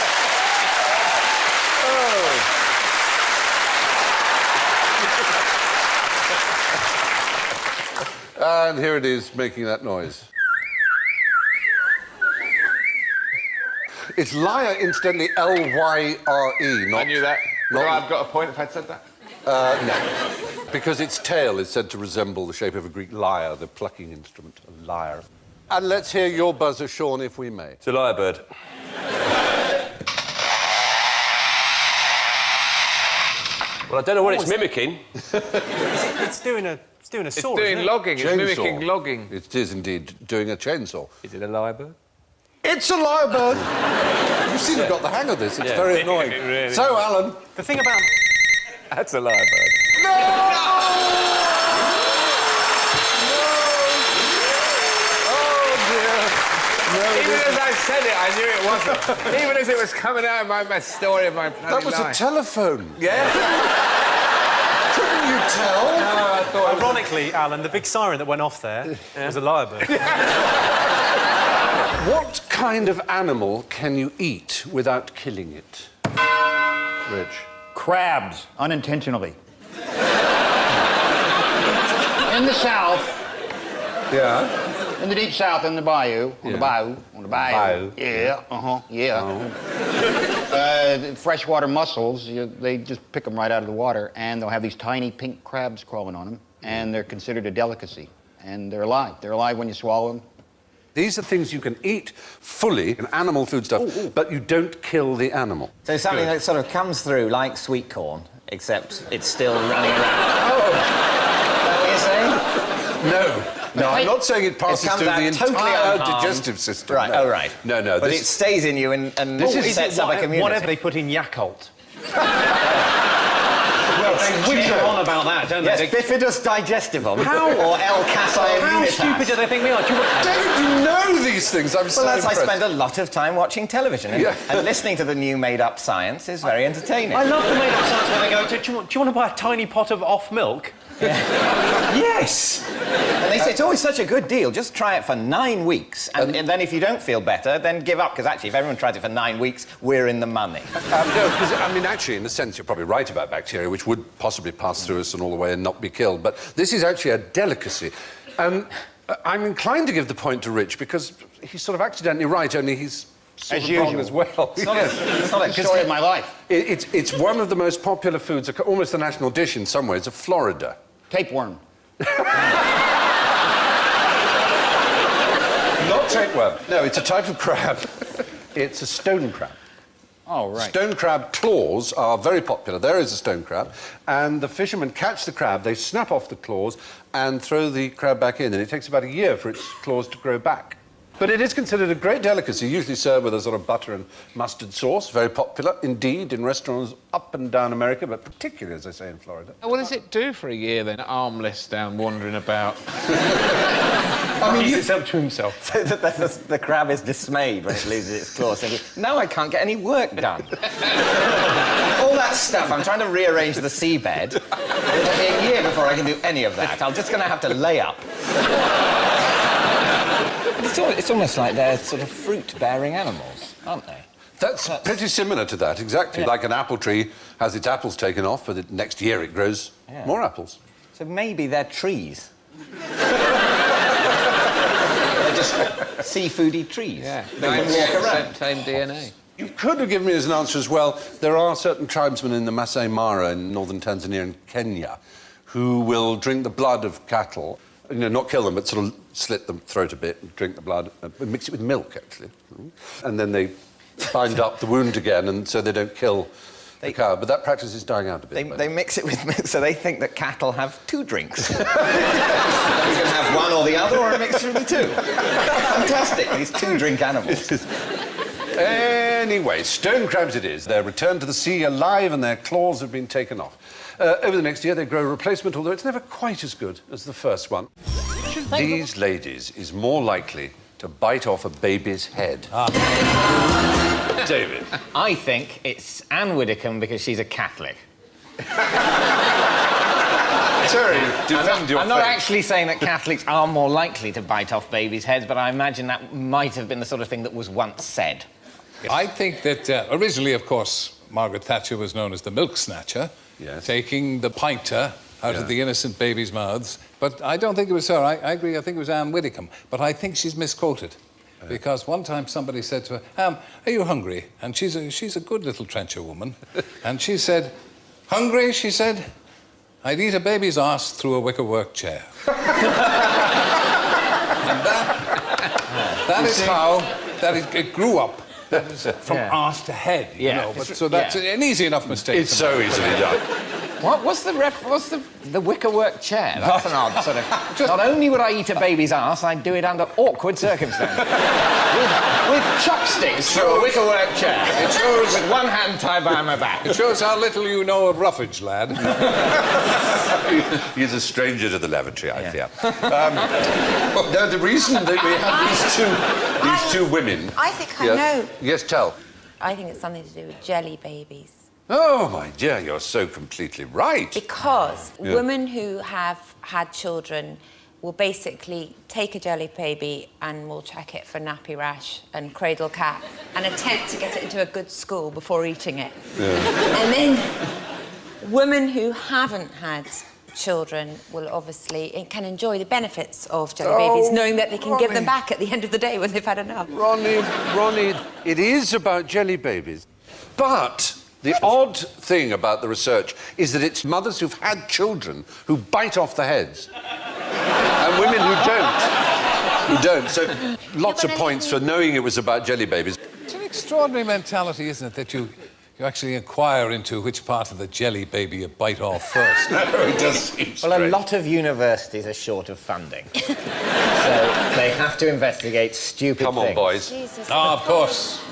Oh. And here it is, making that noise. It's lyre, incidentally, L-Y-R-E, not... I knew that. Not... I've got a point if I'd said that. No. Because its tail is said to resemble the shape of a Greek lyre, the plucking instrument, a lyre. And let's hear your buzzer, Sean, if we may. It's a lyrebird. Well, I don't know what it's mimicking. It's doing a saw, It's doing logging. It's mimicking logging. It is indeed doing a chainsaw. Is it a lyrebird? It's a lyrebird. You seem to have got the hang of this. It's very annoying. Really. So, Alan... The thing about... That's a lyrebird. No! Oh, dear. No, Even as I said it, I knew it wasn't. Even as it was coming out of my story of my bloody That was life. a telephone. Yeah? Couldn't you tell? No, I thought... Ironically, Alan, the big siren that went off there was a lyrebird. What kind of animal can you eat without killing it? Rich. Crabs, unintentionally. In the south. Yeah? In the deep south, in the bayou. On the bayou. On the bayou. Yeah, yeah. Freshwater mussels, they just pick them right out of the water, and they'll have these tiny pink crabs crawling on them, and they're considered a delicacy. And they're alive. They're alive when you swallow them. These are things you can eat fully, an animal food stuff, but you don't kill the animal. So something that sort of comes through like sweet corn, except it's still running around. Oh! Is that what you're saying? No, I'm not saying it passes comes through out the totally entire unharmed. digestive system. Right, no. oh, right. No, But it stays in you and This is sets up a community. Whatever they put in Yakult. Well, they whitter on about that, don't yes, they? bifidus digestivum. How? Or L. Casei How immunitas. stupid do they think we are? Don't you know these things? I'm so Well, that's, I impressed. spend a lot of time watching television, and listening to the new made-up science is very entertaining. I love the made-up science where they go, do you want to buy a tiny pot of off milk? Yes! And they say it's always such a good deal. Just try it for 9 weeks, and then if you don't feel better, then give up. Because actually, if everyone tries it for 9 weeks, we're in the money. No, because, I mean, actually, in a sense, you're probably right about bacteria, which would possibly pass through us and all the way and not be killed. But this is actually a delicacy. I'm inclined to give the point to Rich, because he's sort of accidentally right, only he's sort of wrong as well. It's not a story of my life. It's one of the most popular foods, almost the national dish in some ways, of Florida. Tapeworm. Not tapeworm. No, it's a type of crab. It's a stone crab. Oh, right. Stone crab claws are very popular. There is a stone crab, and the fishermen catch the crab, they snap off the claws and throw the crab back in, and it takes about a year for its claws to grow back. But it is considered a great delicacy, usually served with a sort of butter and mustard sauce, very popular indeed in restaurants up and down America, but particularly, as I say, in Florida. What does it do for a year, then, armless down, wandering about? I mean, it's up to himself. The crab is dismayed when it loses its claws, thinking, now I can't get any work done. All that stuff, I'm trying to rearrange the seabed. It'll be a year before I can do any of that. I'm just going to have to lay up. It's almost like they're sort of fruit-bearing animals, aren't they? That's pretty similar to that, exactly. Yeah. Like an apple tree has its apples taken off, but the next year it grows more apples. So maybe they're trees. They're just seafoody trees. Yeah, they can walk around. Same DNA. You could have given me as an answer as well. There are certain tribesmen in the Masai Mara in northern Tanzania and Kenya who will drink the blood of cattle. You know, not kill them, but sort of slit the throat a bit and drink the blood, mix it with milk, actually. And then they bind up the wound again, and so they don't kill the cow. But that practice is dying out a bit. They mix it with milk, so they think that cattle have 2 drinks. You can have one or the other, or a mixture of the 2. Fantastic, these 2-drink animals. Anyway, stone crabs it is. They're returned to the sea alive, and their claws have been taken off. Over the next year, they grow a replacement, although it's never quite as good as the first one. Which of these ladies is more likely to bite off a baby's head? David. I think it's Anne Widdecombe because she's a Catholic. Terry, defend your I'm not faith. actually saying that Catholics are more likely to bite off babies' heads, but I imagine that might have been the sort of thing that was once said. I think that originally, of course, Margaret Thatcher was known as the milk snatcher, taking the pinter out of the innocent babies' mouths. But I don't think it was her. I agree, I think it was Anne Widdecombe. But I think she's misquoted. Because one time somebody said to her, are you hungry? And she's a good little trencher woman. And she said, hungry, she said, I'd eat a baby's arse through a wickerwork chair. And it grew up. That is from arse to head, you know. But, so that's an easy enough mistake. It's so easily done. What's the wickerwork chair? That's an odd sort of... Not only would I eat a baby's arse, I'd do it under awkward circumstances. with chopsticks through a wickerwork chair. It shows... With one hand tied behind my back. It shows how little you know of roughage, lad. He's a stranger to the lavatory, I fear. No, the reason that we have these two women... I think I know. Yes, tell. I think it's something to do with jelly babies. Oh, my dear, you're so completely right. Because women who have had children will basically take a jelly baby and will check it for nappy rash and cradle cap and attempt to get it into a good school before eating it. And then women who haven't had children will obviously can enjoy the benefits of jelly babies, knowing that they can give them back at the end of the day when they've had enough. Ronnie, it is about jelly babies, but... The odd thing about the research is that it's mothers who've had children who bite off the heads. And women who don't. So lots of points for knowing it was about jelly babies. It's an extraordinary mentality, isn't it, that you actually inquire into which part of the jelly baby you bite off first. No, it does seem strange. Well, a lot of universities are short of funding. So they have to investigate stupid things. Come on, boys. Of course.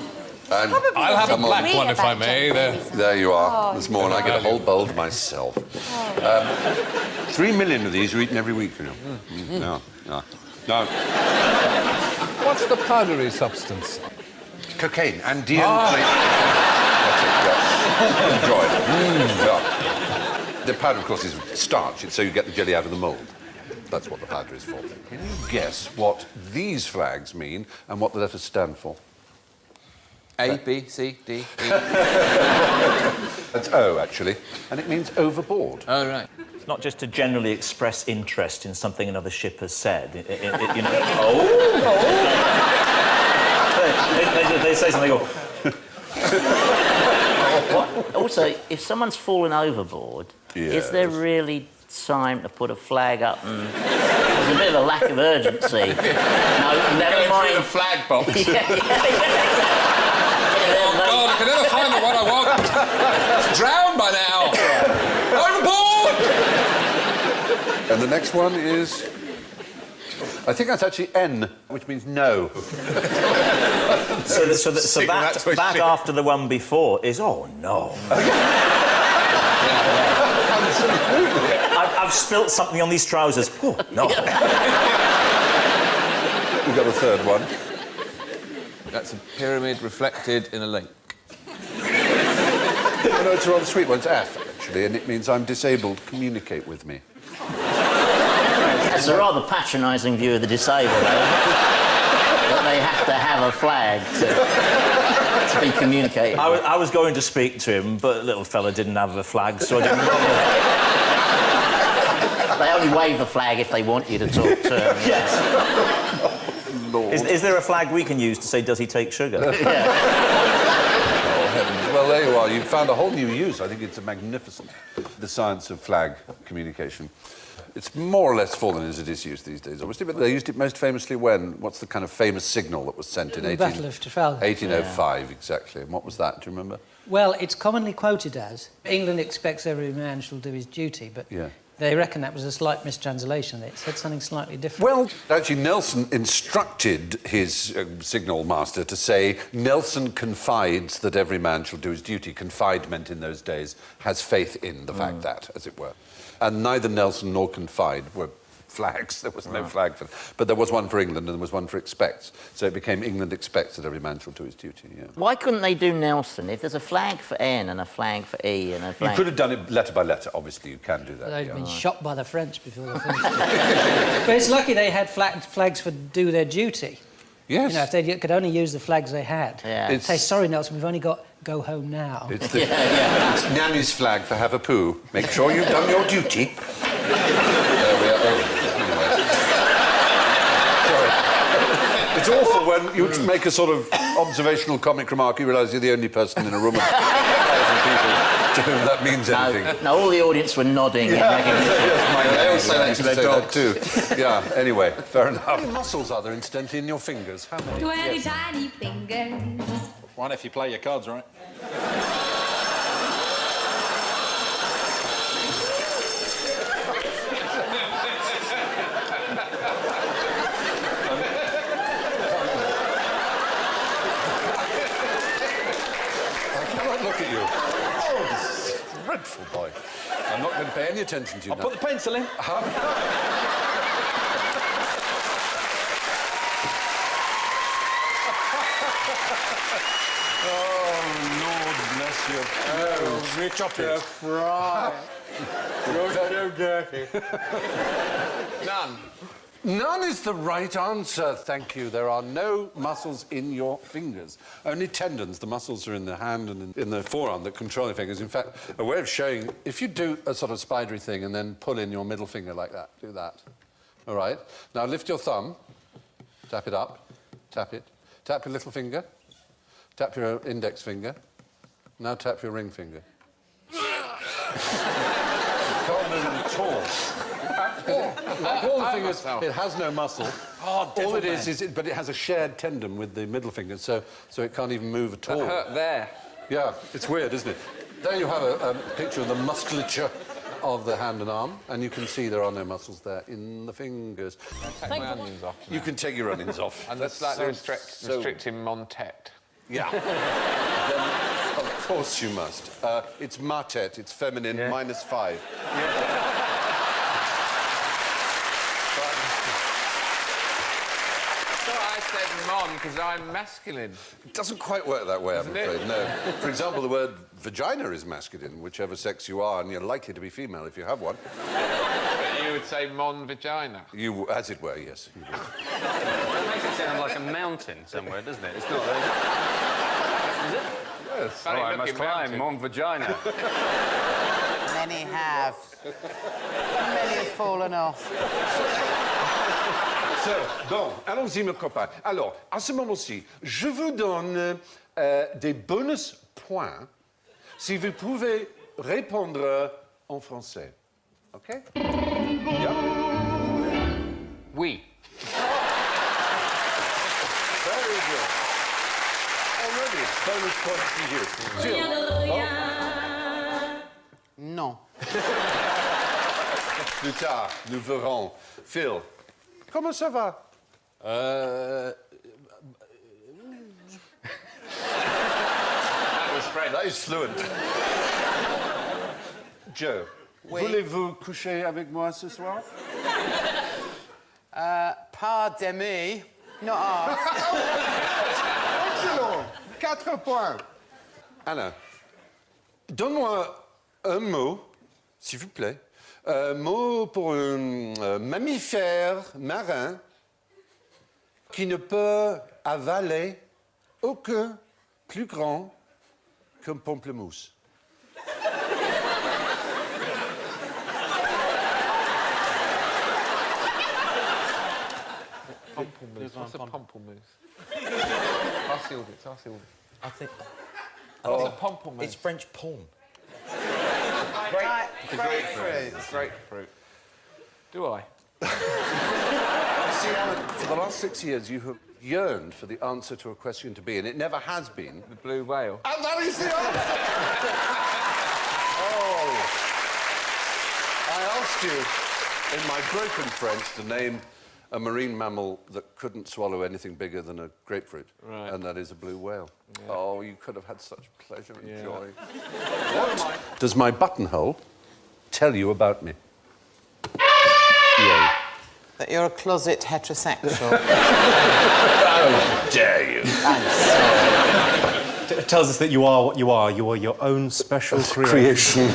And I'll have a black one if I may. There you are. This morning I get a whole bowl to myself. 3 million of these are eaten every week, you know. No. What's the powdery substance? Cocaine and DNA. Enjoy it. The powder, of course, is starch, so you get the jelly out of the mould. That's what the powder is for. Can you guess what these flags mean and what the letters stand for? A, B, C, D, E. That's O, actually, and it means overboard. Oh, right. It's not just to generally express interest in something another ship has said. You know. They say something, they go... Also, if someone's fallen overboard, is there really time to put a flag up and... There's a bit of a lack of urgency. No, never mind. The flag box. Oh, God, I can never find the one I want. It's drowned by now. Overboard! And the next one is... I think that's actually N, which means no. So that after the one before is, oh, no. I've spilt something on these trousers. Oh, no. We've got a third one. That's a pyramid reflected in a lake. Oh, no, it's a rather sweet one. It's F, actually, and it means I'm disabled. Communicate with me. That's a rather patronising view of the disabled, though. That they have to have a flag to be communicated. I was going to speak to him, but the little fella didn't have a flag, so I didn't bother. They only wave the flag if they want you to talk to them. Yes. Is there a flag we can use to say, does he take sugar? Oh, heavens. Well, there you are. You've found a whole new use. I think it's magnificent. The science of flag communication. It's more or less fallen as it is used these days, obviously, but they used it most famously when? What's the kind of famous signal that was sent in The Battle of Trafalgar. 1805, exactly. And what was that? Do you remember? Well, it's commonly quoted as England expects every man shall do his duty, but Yeah. they reckon that was a slight mistranslation. It said something slightly different. Well, actually, Nelson instructed his signal master to say, Nelson confides that every man shall do his duty. Confide meant in those days has faith in the fact that, as it were. And neither Nelson nor confide were flags. There was no flag for them. But there was one for England and there was one for expects. So it became England expects that every man shall do his duty, yeah. Why couldn't they do Nelson? If there's a flag for N and a flag for E and a flag... You could have done it letter by letter, obviously, you can do that. They'd been shot by the French before they finished. But it's lucky they had flags for do their duty. Yes. You know, if they could only use the flags they had. Yeah. Say, sorry, Nelson, we've only got go home now. It's, it's Nanny's flag for have a poo. Make sure you've done your duty. There we are. Anyway. Sorry. It's awful when you make a sort of observational comic remark, you realise you're the only person in a room of 1,000 people to whom that means anything. No, all the audience were nodding. They all say that to their dog too. Yeah, anyway, fair enough. How many muscles are there, incidentally, in your fingers? How many? 20 tiny fingers. One if you play your cards right. Look at you. Oh, this is dreadful, boy. I'm not going to pay any attention to you now. I'll put the pencil in. Oh, Lord bless you. Oh, reach up here. Fry. You're so dirty. None. None is the right answer, thank you. There are no muscles in your fingers. Only tendons. The muscles are in the hand and in the forearm that control your fingers. In fact, a way of showing, if you do a sort of spidery thing and then pull in your middle finger like that, do that. All right? Now lift your thumb, tap it up, tap it, tap your little finger, tap your index finger, now tap your ring finger. Can't move it at all. Like all the fingers, it has no muscle. Oh, all it is, but it has a shared tendon with the middle finger, so it can't even move at all. That hurt there. Yeah, it's weird, isn't it? There you have a picture of the musculature of the hand and arm, and you can see there are no muscles there in the fingers. Take my onions off. You can take your onions off. And that's slightly restricting Montet. Yeah. Then, of course you must. It's matet, it's feminine, -5. I said mon because I'm masculine. It doesn't quite work that way, I'm Doesn't it? afraid, no. For example, the word vagina is masculine, whichever sex you are, and you're likely to be female if you have one. But you would say mon vagina. You, as it were, yes. You would. It makes it sound like a mountain somewhere, doesn't it? It's not... Is it? Yes. Oh, I must climb mon vagina. Many have. Many have fallen off. Bon, allons-y, mes copains. Alors, à ce moment-ci, je vous donne des bonus points si vous pouvez répondre en français. OK? Yeah. Oui. Very good. Already, bonus points to you. Phil. Non. Plus tard, nous verrons. Phil. Comment ça va? That was French. That is fluent. Joe, voulez-vous coucher avec moi ce soir? Pardon me. Not asked. Excellent. 4 points. Anna, donne-moi un mot, s'il vous plaît. Mot pour un mammifère marin qui ne peut avaler aucun plus grand qu'un pamplemousse. Pamplemousse. What's a pamplemousse? Ask the audience. I think... What's a pamplemousse? It's French palm. Grapefruit. Grapefruit. Do I? See, Alan, for the last 6 years, you have yearned for the answer to a question to be, and it never has been. The blue whale. And that is the answer! Oh. I asked you, in my broken French, to name a marine mammal that couldn't swallow anything bigger than a grapefruit. Right. And that is a blue whale. Yeah. Oh, you could have had such pleasure and joy. What does my buttonhole tell you about me? Yay. That you're a closet heterosexual. How dare you? I'm sorry. It tells us that you are what you are. You are your own special creation.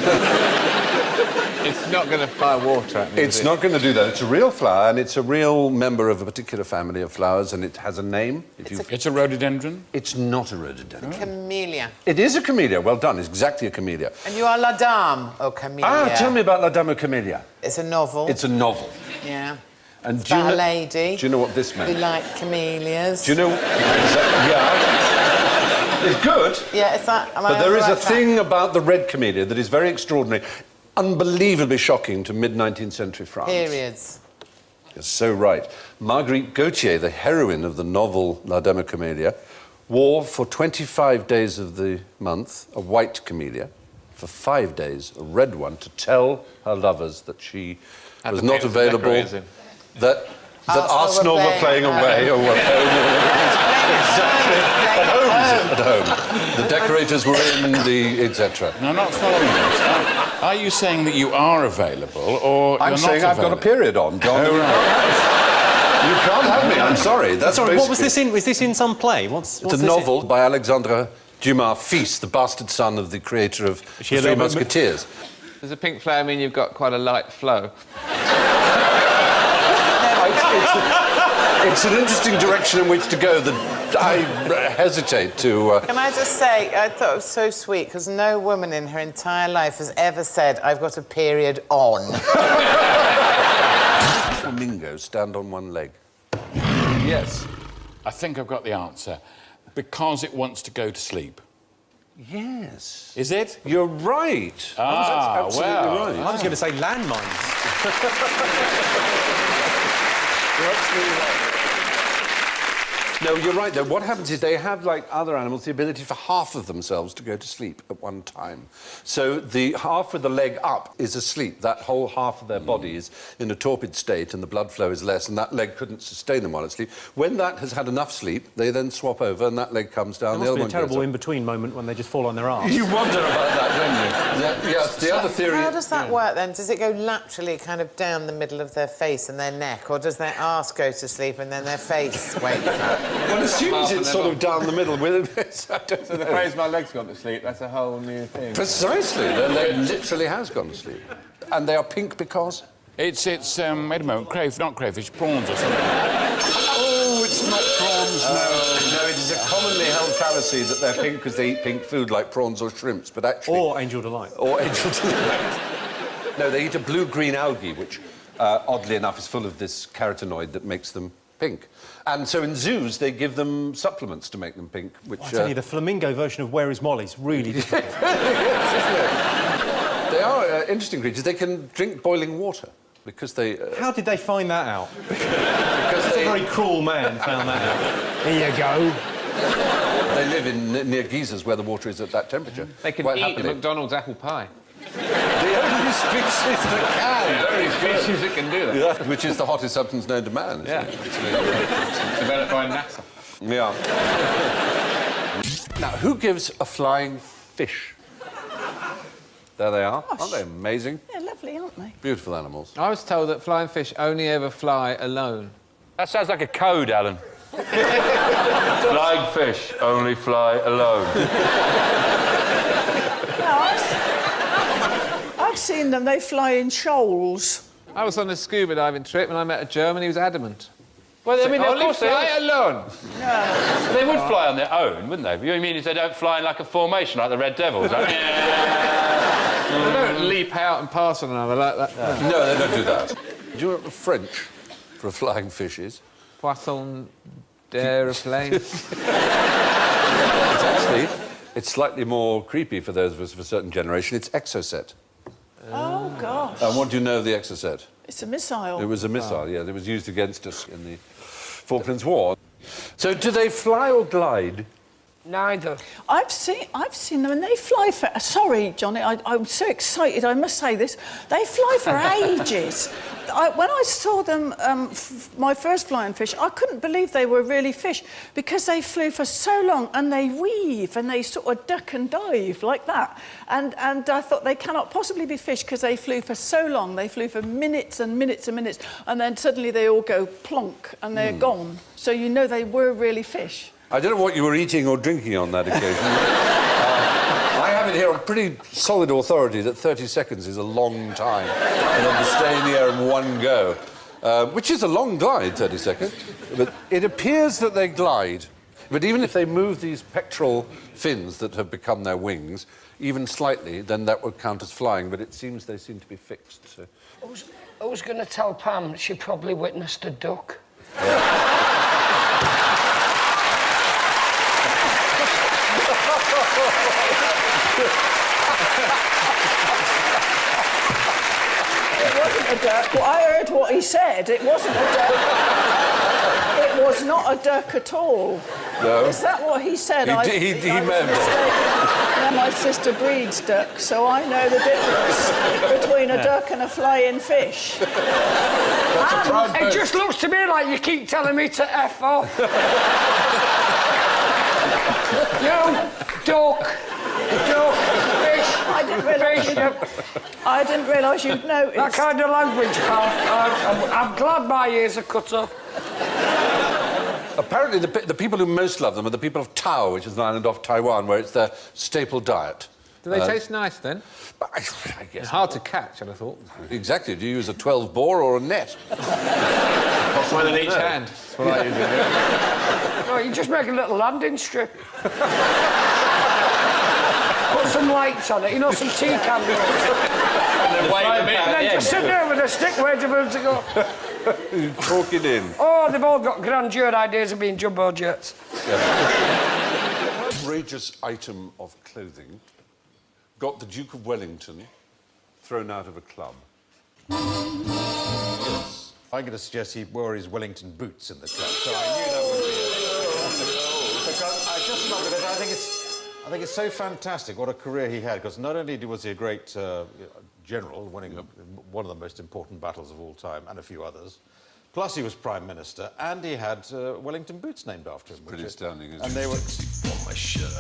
It's not going to fire water at me. It's not going to do that. It's a real flower, and it's a real member of a particular family of flowers, and it has a name. It's a rhododendron? It's not a rhododendron. Camellia. It is a camellia. Well done. It's exactly a camellia. And you are La Dame aux Camellias. Ah, tell me about La Dame aux Camellias. It's a novel. It's a novel. Yeah. And It's about a lady. Do you know what this meant? Who liked camellias. Do you know... Yeah. It's good. Yeah, it's that... But there is a thing about the red camellia that is very extraordinary, unbelievably shocking to mid-19th century France. Periods. You're so right. Marguerite Gautier, the heroine of the novel La Dame aux Camellias, wore for 25 days of the month a white camellia, for 5 days a red one, to tell her lovers that she was not available, that Arsenal were playing away or were playing exactly at home. The decorators were in the etc. No, not following this. Are you saying that you are available, or I'm you're saying not I've got a period on, John. Oh, right. You can't have me. I'm sorry. That's Sorry, what was basically- this in? Was this in some play? What's It's a this novel by Alexandre Dumas fils, the bastard son of the creator of The she a Three little bit- Musketeers. Does a pink flower mean you've got quite a light flow? It's an interesting direction in which to go that I hesitate to... Can I just say, I thought it was so sweet, because no woman in her entire life has ever said, I've got a period on. Flamingo stand on one leg. Yes. I think I've got the answer. Because it wants to go to sleep. Yes. Is it? You're right. Ah, That's absolutely well. right. I was going to say landmines. You're absolutely right. No, you're right, though. What happens is they have, like other animals, the ability for half of themselves to go to sleep at one time. So the half with the leg up is asleep. That whole half of their body is in a torpid state and the blood flow is less, and that leg couldn't sustain them while asleep. When that has had enough sleep, they then swap over and that leg comes down. There The must other be a one goes terrible up. in-between moment when they just fall on their arse. You wonder about that, don't you? Yes, the other theory... How does that work, then? Does it go laterally kind of down the middle of their face and their neck, or does their arse go to sleep and then their face wakes up? One assumes it's sort of down the middle with it. So the phrase "my leg's gone to sleep," that's a whole new thing. Precisely. Their leg literally has gone to sleep. And they are pink because? It's wait a moment, not crayfish, prawns or something. Oh, it's not prawns, no. No, it is a commonly held fallacy that they're pink because they eat pink food like prawns or shrimps, but actually... Or Angel Delight. Or Angel Delight. No, they eat a blue-green algae, which, oddly enough, is full of this carotenoid that makes them pink. And so in zoos, they give them supplements to make them pink, which... I tell you, the flamingo version of Where is Molly's really difficult. They are interesting creatures. They can drink boiling water because they... How did they find that out? Because a very cruel man found that out. Here you go. They live near geysers where the water is at that temperature. They can quite eat happily. a McDonald's apple pie. The only species that can. The only species that can do that. Yeah, which is the hottest substance known to man. Isn't it? Developed by NASA. Yeah. Now, who gives a flying fish? There they are. Aren't they amazing? They're lovely, aren't they? Beautiful animals. I was told that flying fish only ever fly alone. That sounds like a code, Alan. Flying fish only fly alone. I've seen them. They fly in shoals. I was on a scuba diving trip and I met a German who was adamant. Well, I mean, of only course they fly would. alone. They would fly on their own, wouldn't they? You mean if they don't fly in like a formation, like the Red Devils? Like, They don't leap out and pass one another like that. No, they don't do that. Do you know what French for a flying fish is? Poisson d'aéroplane. It's slightly more creepy for those of us of a certain generation. It's exocet. Oh, gosh. And what do you know of the exocet? It's a missile. It was a missile, yeah. It was used against us in the Falklands War. So do they fly or glide? Neither. I've seen them, and they fly for... Sorry, Johnny, I'm so excited, I must say this. They fly for ages. When I saw them, my first flying fish, I couldn't believe they were really fish, because they flew for so long, and they weave, and they sort of duck and dive like that. And I thought they cannot possibly be fish, because they flew for so long. They flew for minutes and minutes and minutes, and then suddenly they all go plonk, and they're gone. So you know they were really fish. I don't know what you were eating or drinking on that occasion. I have it here on pretty solid authority that 30 seconds is a long time for them to stay in the air in one go, which is a long glide, 30 seconds. But it appears that they glide. But even if they move these pectoral fins that have become their wings, even slightly, then that would count as flying, but it seems they seem to be fixed. So. I was going to tell Pam she probably witnessed a duck. It wasn't a duck. Well, I heard what he said. It wasn't a duck. It was not a duck at all. No. Is that what he said? He meant it. Yeah, my sister breeds ducks, so I know the difference between a duck and a flying fish. It just looks to me like you keep telling me to F off. You, duck, fish. I didn't realise you'd noticed. That kind of language, pal. I'm glad my ears are cut off. Apparently, the people who most love them are the people of Tao, which is an island off Taiwan, where it's their staple diet. Do they taste nice, then? I guess it's hard to catch, I'd have thought. Exactly. Do you use a 12 bore or a net? One in each hand. That's what I usually do. No, you just make a little landing strip. Put some lights on it, you know, some tea candles. And then wave them in. And then just sit there with a stick waiting for them to go. Talk it in. Oh, they've all got grandeur ideas of being jumbo jets. Outrageous item of clothing got the Duke of Wellington thrown out of a club. Yes. I'm going to suggest he wore his Wellington boots in the club. So I knew that would be because I just love it. I think it's so fantastic what a career he had, because not only was he a great general, winning one of the most important battles of all time, and a few others, plus he was Prime Minister, and he had Wellington boots named after him. Pretty astounding, isn't it? And they were... Oh, my shirt,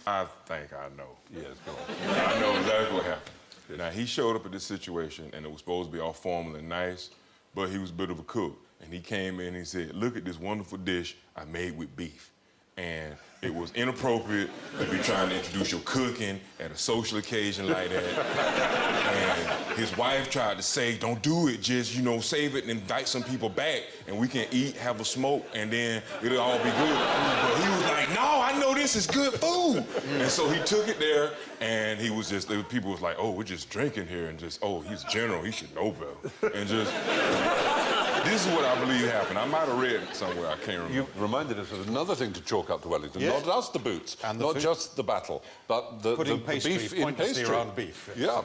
I think I know. Yes, go on. I know exactly what happened. Now, he showed up at this situation, and it was supposed to be all formal and nice, but he was a bit of a cook. And he came in and he said, look at this wonderful dish I made with beef. And it was inappropriate to be trying to introduce your cooking at a social occasion like that. And his wife tried to say, don't do it, just, you know, save it and invite some people back and we can eat, have a smoke, and then it'll all be good. But he was like, no, I know this is good food. And so he took it there and he was just, people was like, oh, we're just drinking here, and just, oh, he's general, he should know better. And just... This is what I believe happened. I might have read it somewhere, I can't remember. You reminded us of another thing to chalk up to Wellington. Yeah. Not just the boots, and not just the battle, but the pastry, beef in pastry. around beef. Yeah.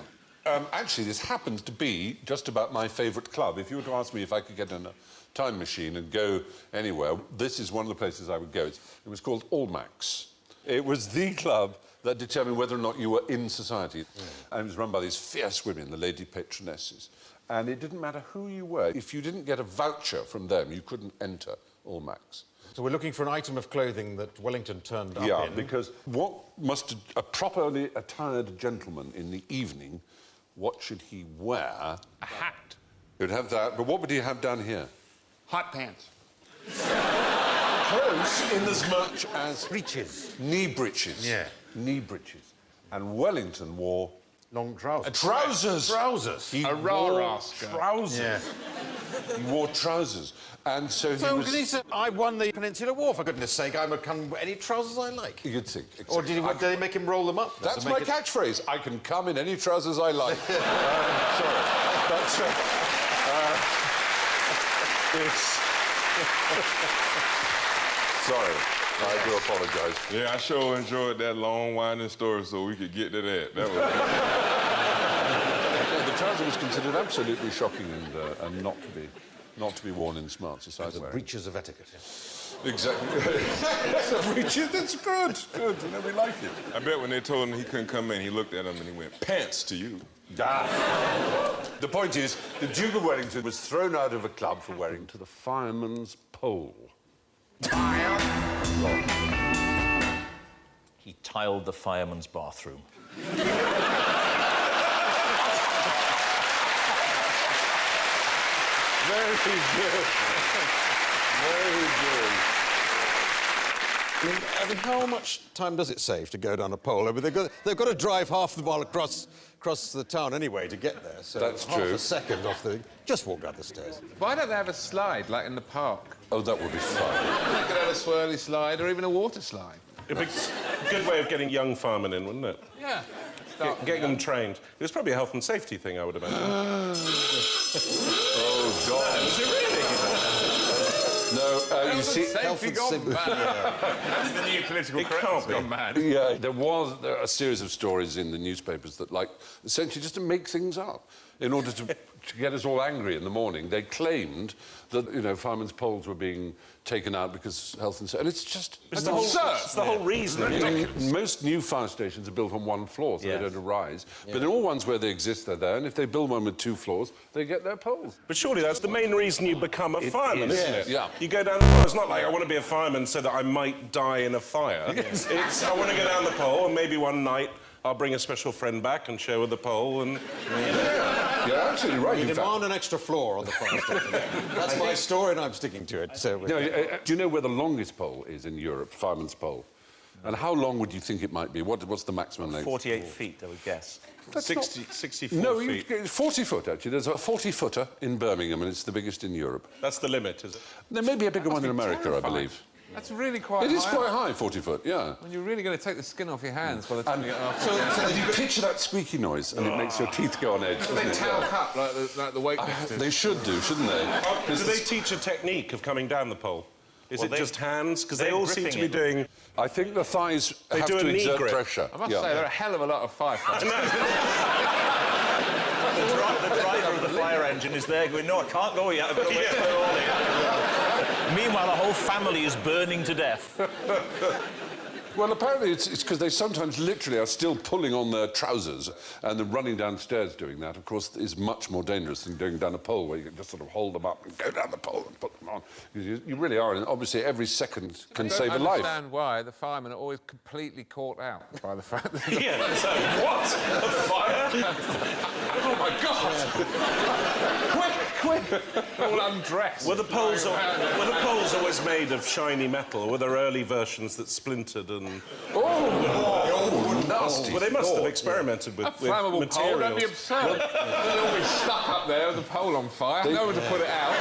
Actually, this happens to be just about my favourite club. If you were to ask me if I could get in a time machine and go anywhere, this is one of the places I would go. It was called Almack's. It was the club that determined whether or not you were in society. And it was run by these fierce women, the lady patronesses. And it didn't matter who you were. If you didn't get a voucher from them, you couldn't enter Almack's. So we're looking for an item of clothing that Wellington turned up in. Yeah, because what must a properly attired gentleman in the evening, what should he wear? A hat. He'd have that, but what would he have down here? Hot pants. Close in as much as... breeches. Knee breeches. Yeah. Knee breeches. And Wellington wore... long trousers. Trousers! Trousers. He a wore trousers. Yeah. He wore trousers. And so he was... he said, I won the Peninsular War, for goodness sake. I can wear any trousers I like. You'd think. Or did they make him roll them up? That's my catchphrase. I can come in any trousers I like. Sorry. That's... it's... Sorry. I do apologise. Yeah, I sure enjoyed that long, winding story so we could get to that. That was... The trouser was considered absolutely shocking and not to be worn in smart society. The breaches of etiquette. Exactly. Richard, that's good. Good. You know, we like it. I bet when they told him he couldn't come in, he looked at him and he went, "Pants to you." The point is, the Duke of Wellington was thrown out of a club for wearing to the fireman's pole. He tiled the fireman's bathroom. Very good. Very good. I mean, how much time does it save to go down a pole? I mean, they've got to drive half the mile across the town anyway to get there. So that's half true. a second off the... Just walk down the stairs. Why don't they have a slide, like in the park? Oh, that would be fun. They could have a swirly slide or even a water slide. It'd be a good way of getting young firemen in, wouldn't it? Yeah. Getting them trained. It was probably a health and safety thing, I would imagine. Oh, God. Was it really? No, you see... Safety gone mad. That's the new political correctness gone mad. Yeah, there was a series of stories in the newspapers that, like, essentially just to make things up in order to get us all angry in the morning. They claimed that, you know, firemen's poles were being taken out because health and safety... And it's just... It's the whole reason. I mean, most new fire stations are built on one floor, so they don't arise. Yeah. But in all ones where they exist, they're there. And if they build one with 2 floors, they get their poles. But surely that's the main reason you become a fireman, isn't it? Yeah. You go down the pole. It's not like I want to be a fireman so that I might die in a fire. Yes. It's I want to go down the pole and maybe one night I'll bring a special friend back and show her the pole and... Yeah, you're absolutely right. You demand an extra floor on the fire station. That's my story and I'm sticking to it. So no, do you know where the longest pole is in Europe, fireman's pole? And how long would you think it might be? What's the maximum length? 48 feet, I would guess. 64 no, feet. 40 foot, actually. There's a 40-footer in Birmingham, and it's the biggest in Europe. That's the limit, is it? There may be a bigger one in America, terrifying. I believe. That's really quite high. It is quite high, 40 foot, yeah. When you're really going to take the skin off your hands by the time you get off. So you picture that squeaky noise, and it makes your teeth go on edge. Do they talc up like the weightlifters? They should do, shouldn't they? Do they teach a technique of coming down the pole? Is it just hands? Because they they're all seem to be doing... I think the thighs have do a to knee exert grip. pressure. I must say, there are a hell of a lot of firefighters. The driver of the fire engine is there going, no, I can't go yet, I've got to wait for it all here. Meanwhile, the whole family is burning to death. Well, apparently it's because they sometimes literally are still pulling on their trousers and then running downstairs doing that, of course, is much more dangerous than going down a pole where you can just sort of hold them up and go down the pole and put them on. You really are, and obviously every second can save a life. I don't understand why the firemen are always completely caught out by the fact that... Yeah, so what? A fire? Oh, my God! Quick! All undressed. Were the poles always made of shiny metal, or were there early versions that splintered and... nasty. Well, they must have experimented with flammable materials. pole, that'd be absurd. They'd all be stuck up there with the pole on fire, no one to put it out.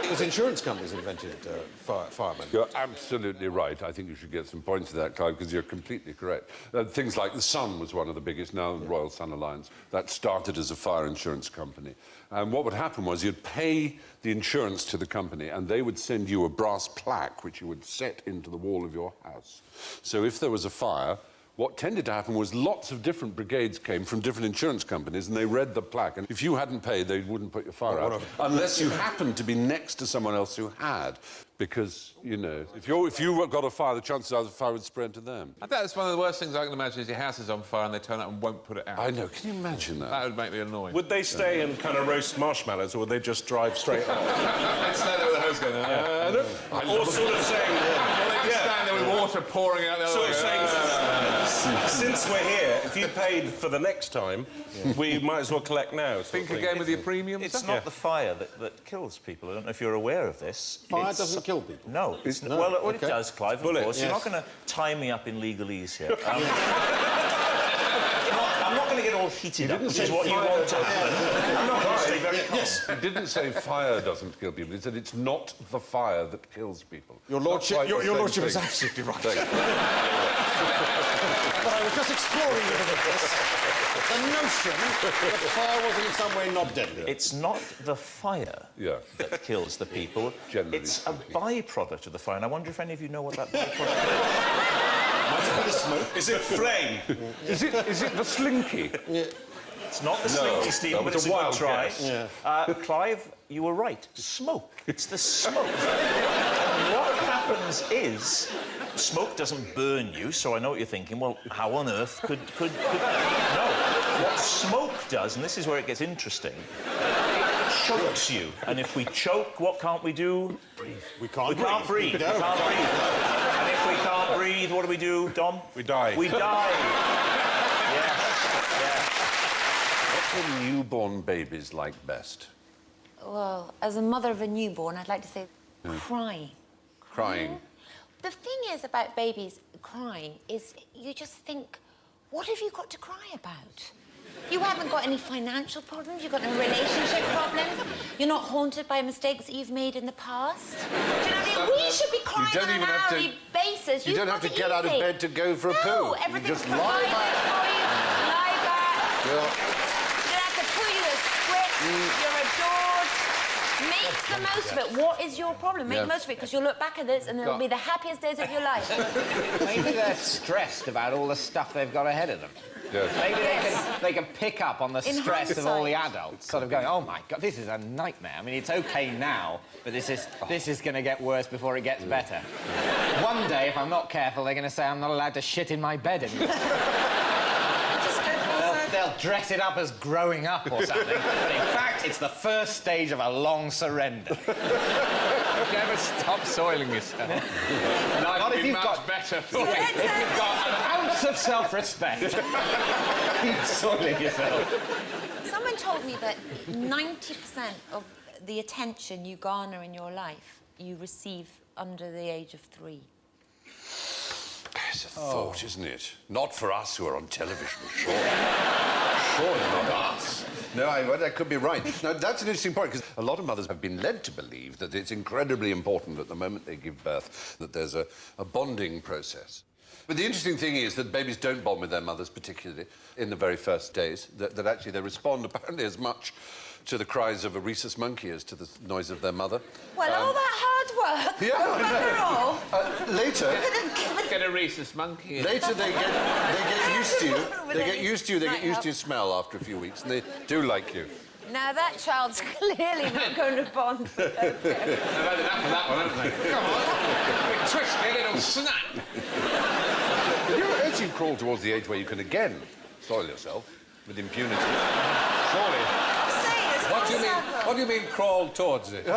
It was insurance companies invented firemen. You're absolutely right. I think you should get some points for that, Clive, because you're completely correct. Things like the Sun was one of the biggest, now the Royal Sun Alliance. That started as a fire insurance company. And what would happen was you'd pay the insurance to the company and they would send you a brass plaque which you would set into the wall of your house. So if there was a fire, what tended to happen was lots of different brigades came from different insurance companies and they read the plaque. And if you hadn't paid, they wouldn't put your fire out unless you happened to be next to someone else who had. Because, you know, if you got a fire, the chances are the fire would spread to them. I think that's one of the worst things I can imagine is your house is on fire and they turn up and won't put it out. I know. Can you imagine that? That would make me annoyed. Would they stay and kind of roast marshmallows, or would they just drive straight off? They'd stand there with the hose going, Or sort of saying... Or they just stand there with water pouring out the other way. Sort of saying, since we're here, if you paid for the next time, we might as well collect now. Think again with your premium. It's not the fire that kills people. I don't know if you're aware of this. Fire doesn't kill people? No. Well, it does, Clive, of course. You're not going to tie me up in legalese here. I'm not going to get all heated up, which is what you want to happen. I'm not going to stay very calm. Yes. He didn't say fire doesn't kill people. He said it's not the fire that kills people. Your lordship, your lordship is absolutely right. But I was just exploring the notion that fire wasn't in some way not deadly. It's not the fire that kills the people. It's a byproduct of the fire. And I wonder if any of you know what that byproduct is. Is it flame? Is it the slinky? It's not the No, Slinky Stephen, that but was it's a a good wild try. guess. Clive, you were right. Smoke. It's the smoke. And what happens is, smoke doesn't burn you, so I know what you're thinking. Well, how on earth could... No. What smoke does, and this is where it gets interesting, it chokes you. And if we choke, what can't we do? Breathe. We can't breathe. No. We can't breathe. And if we can't breathe, what do, Dom? We die. We die. Yes. What do newborn babies like best? Well, as a mother of a newborn, I'd like to say crying. Crying. The thing is about babies crying is you just think, what have you got to cry about? You haven't got any financial problems, you've got no relationship problems, you're not haunted by mistakes that you've made in the past. Do you know what I mean? We should be crying on an hourly basis. You don't have to get out of bed to go for a poo. No, everything's provided for you. Lie back. Yeah. You don't have to poo, you're squirt, you're adored. Make the most of it. What is your problem? Make the most of it, because you'll look back at this and it'll be the happiest days of your life. Maybe they're stressed about all the stuff they've got ahead of them. Yes. Maybe they can pick up on the stress of all the adults, sort of going, oh my God, this is a nightmare. I mean, it's OK now, but this is going to get worse before it gets better. One day, if I'm not careful, they're going to say I'm not allowed to shit in my bed anymore. They'll dress it up as growing up or something, but in fact, it's the first stage of a long surrender. Never stop soiling yourself. Not if you've got better. If you've got an ounce of self-respect, keep soiling yourself. Someone told me that 90% of the attention you garner in your life, you receive under the age of 3. It's a thought, isn't it? Not for us who are on television, surely. Surely not us. No, that could be right. Now, that's an interesting point, because a lot of mothers have been led to believe that it's incredibly important at the moment they give birth that there's a bonding process. But the interesting thing is that babies don't bond with their mothers, particularly in the very first days, that actually they respond apparently as much to the cries of a rhesus monkey as to the noise of their mother. Well, all that hard work. Yeah, I know. Later... Get a rhesus monkey. Later they get used to you. They get used to you, they get used to your smell after a few weeks, and they do like you. Now, that child's clearly not going to bond with their parents. They've had enough of that one, haven't they? Come on. Twist it, it'll snap. As you crawl towards the age where you can again soil yourself with impunity, surely... What do you mean crawl towards it? Oh,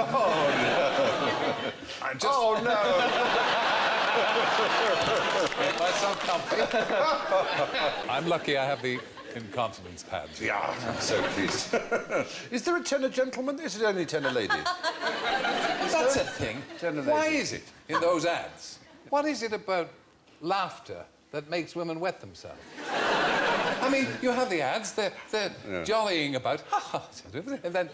no. Oh, no. That's not comfy. I'm lucky I have the incontinence pads. Yeah, I'm so pleased. Is there a tenor gentleman? Is it only tenor lady? That's a thing. Why is it in those ads? What is it about laughter that makes women wet themselves? I mean, you have the ads, they're jollying about, and then...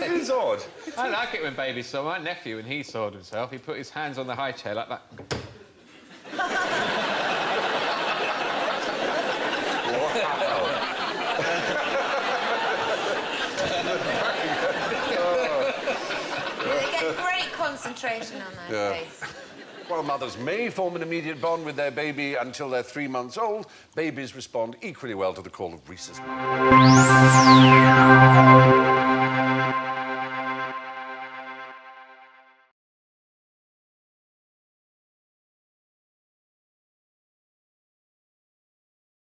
It is odd. I like it when babies soil. My nephew, when he soiled himself, he put his hands on the high chair like that. They get great concentration on their face. While mothers may form an immediate bond with their baby until they're 3 months old, babies respond equally well to the call of rhesus.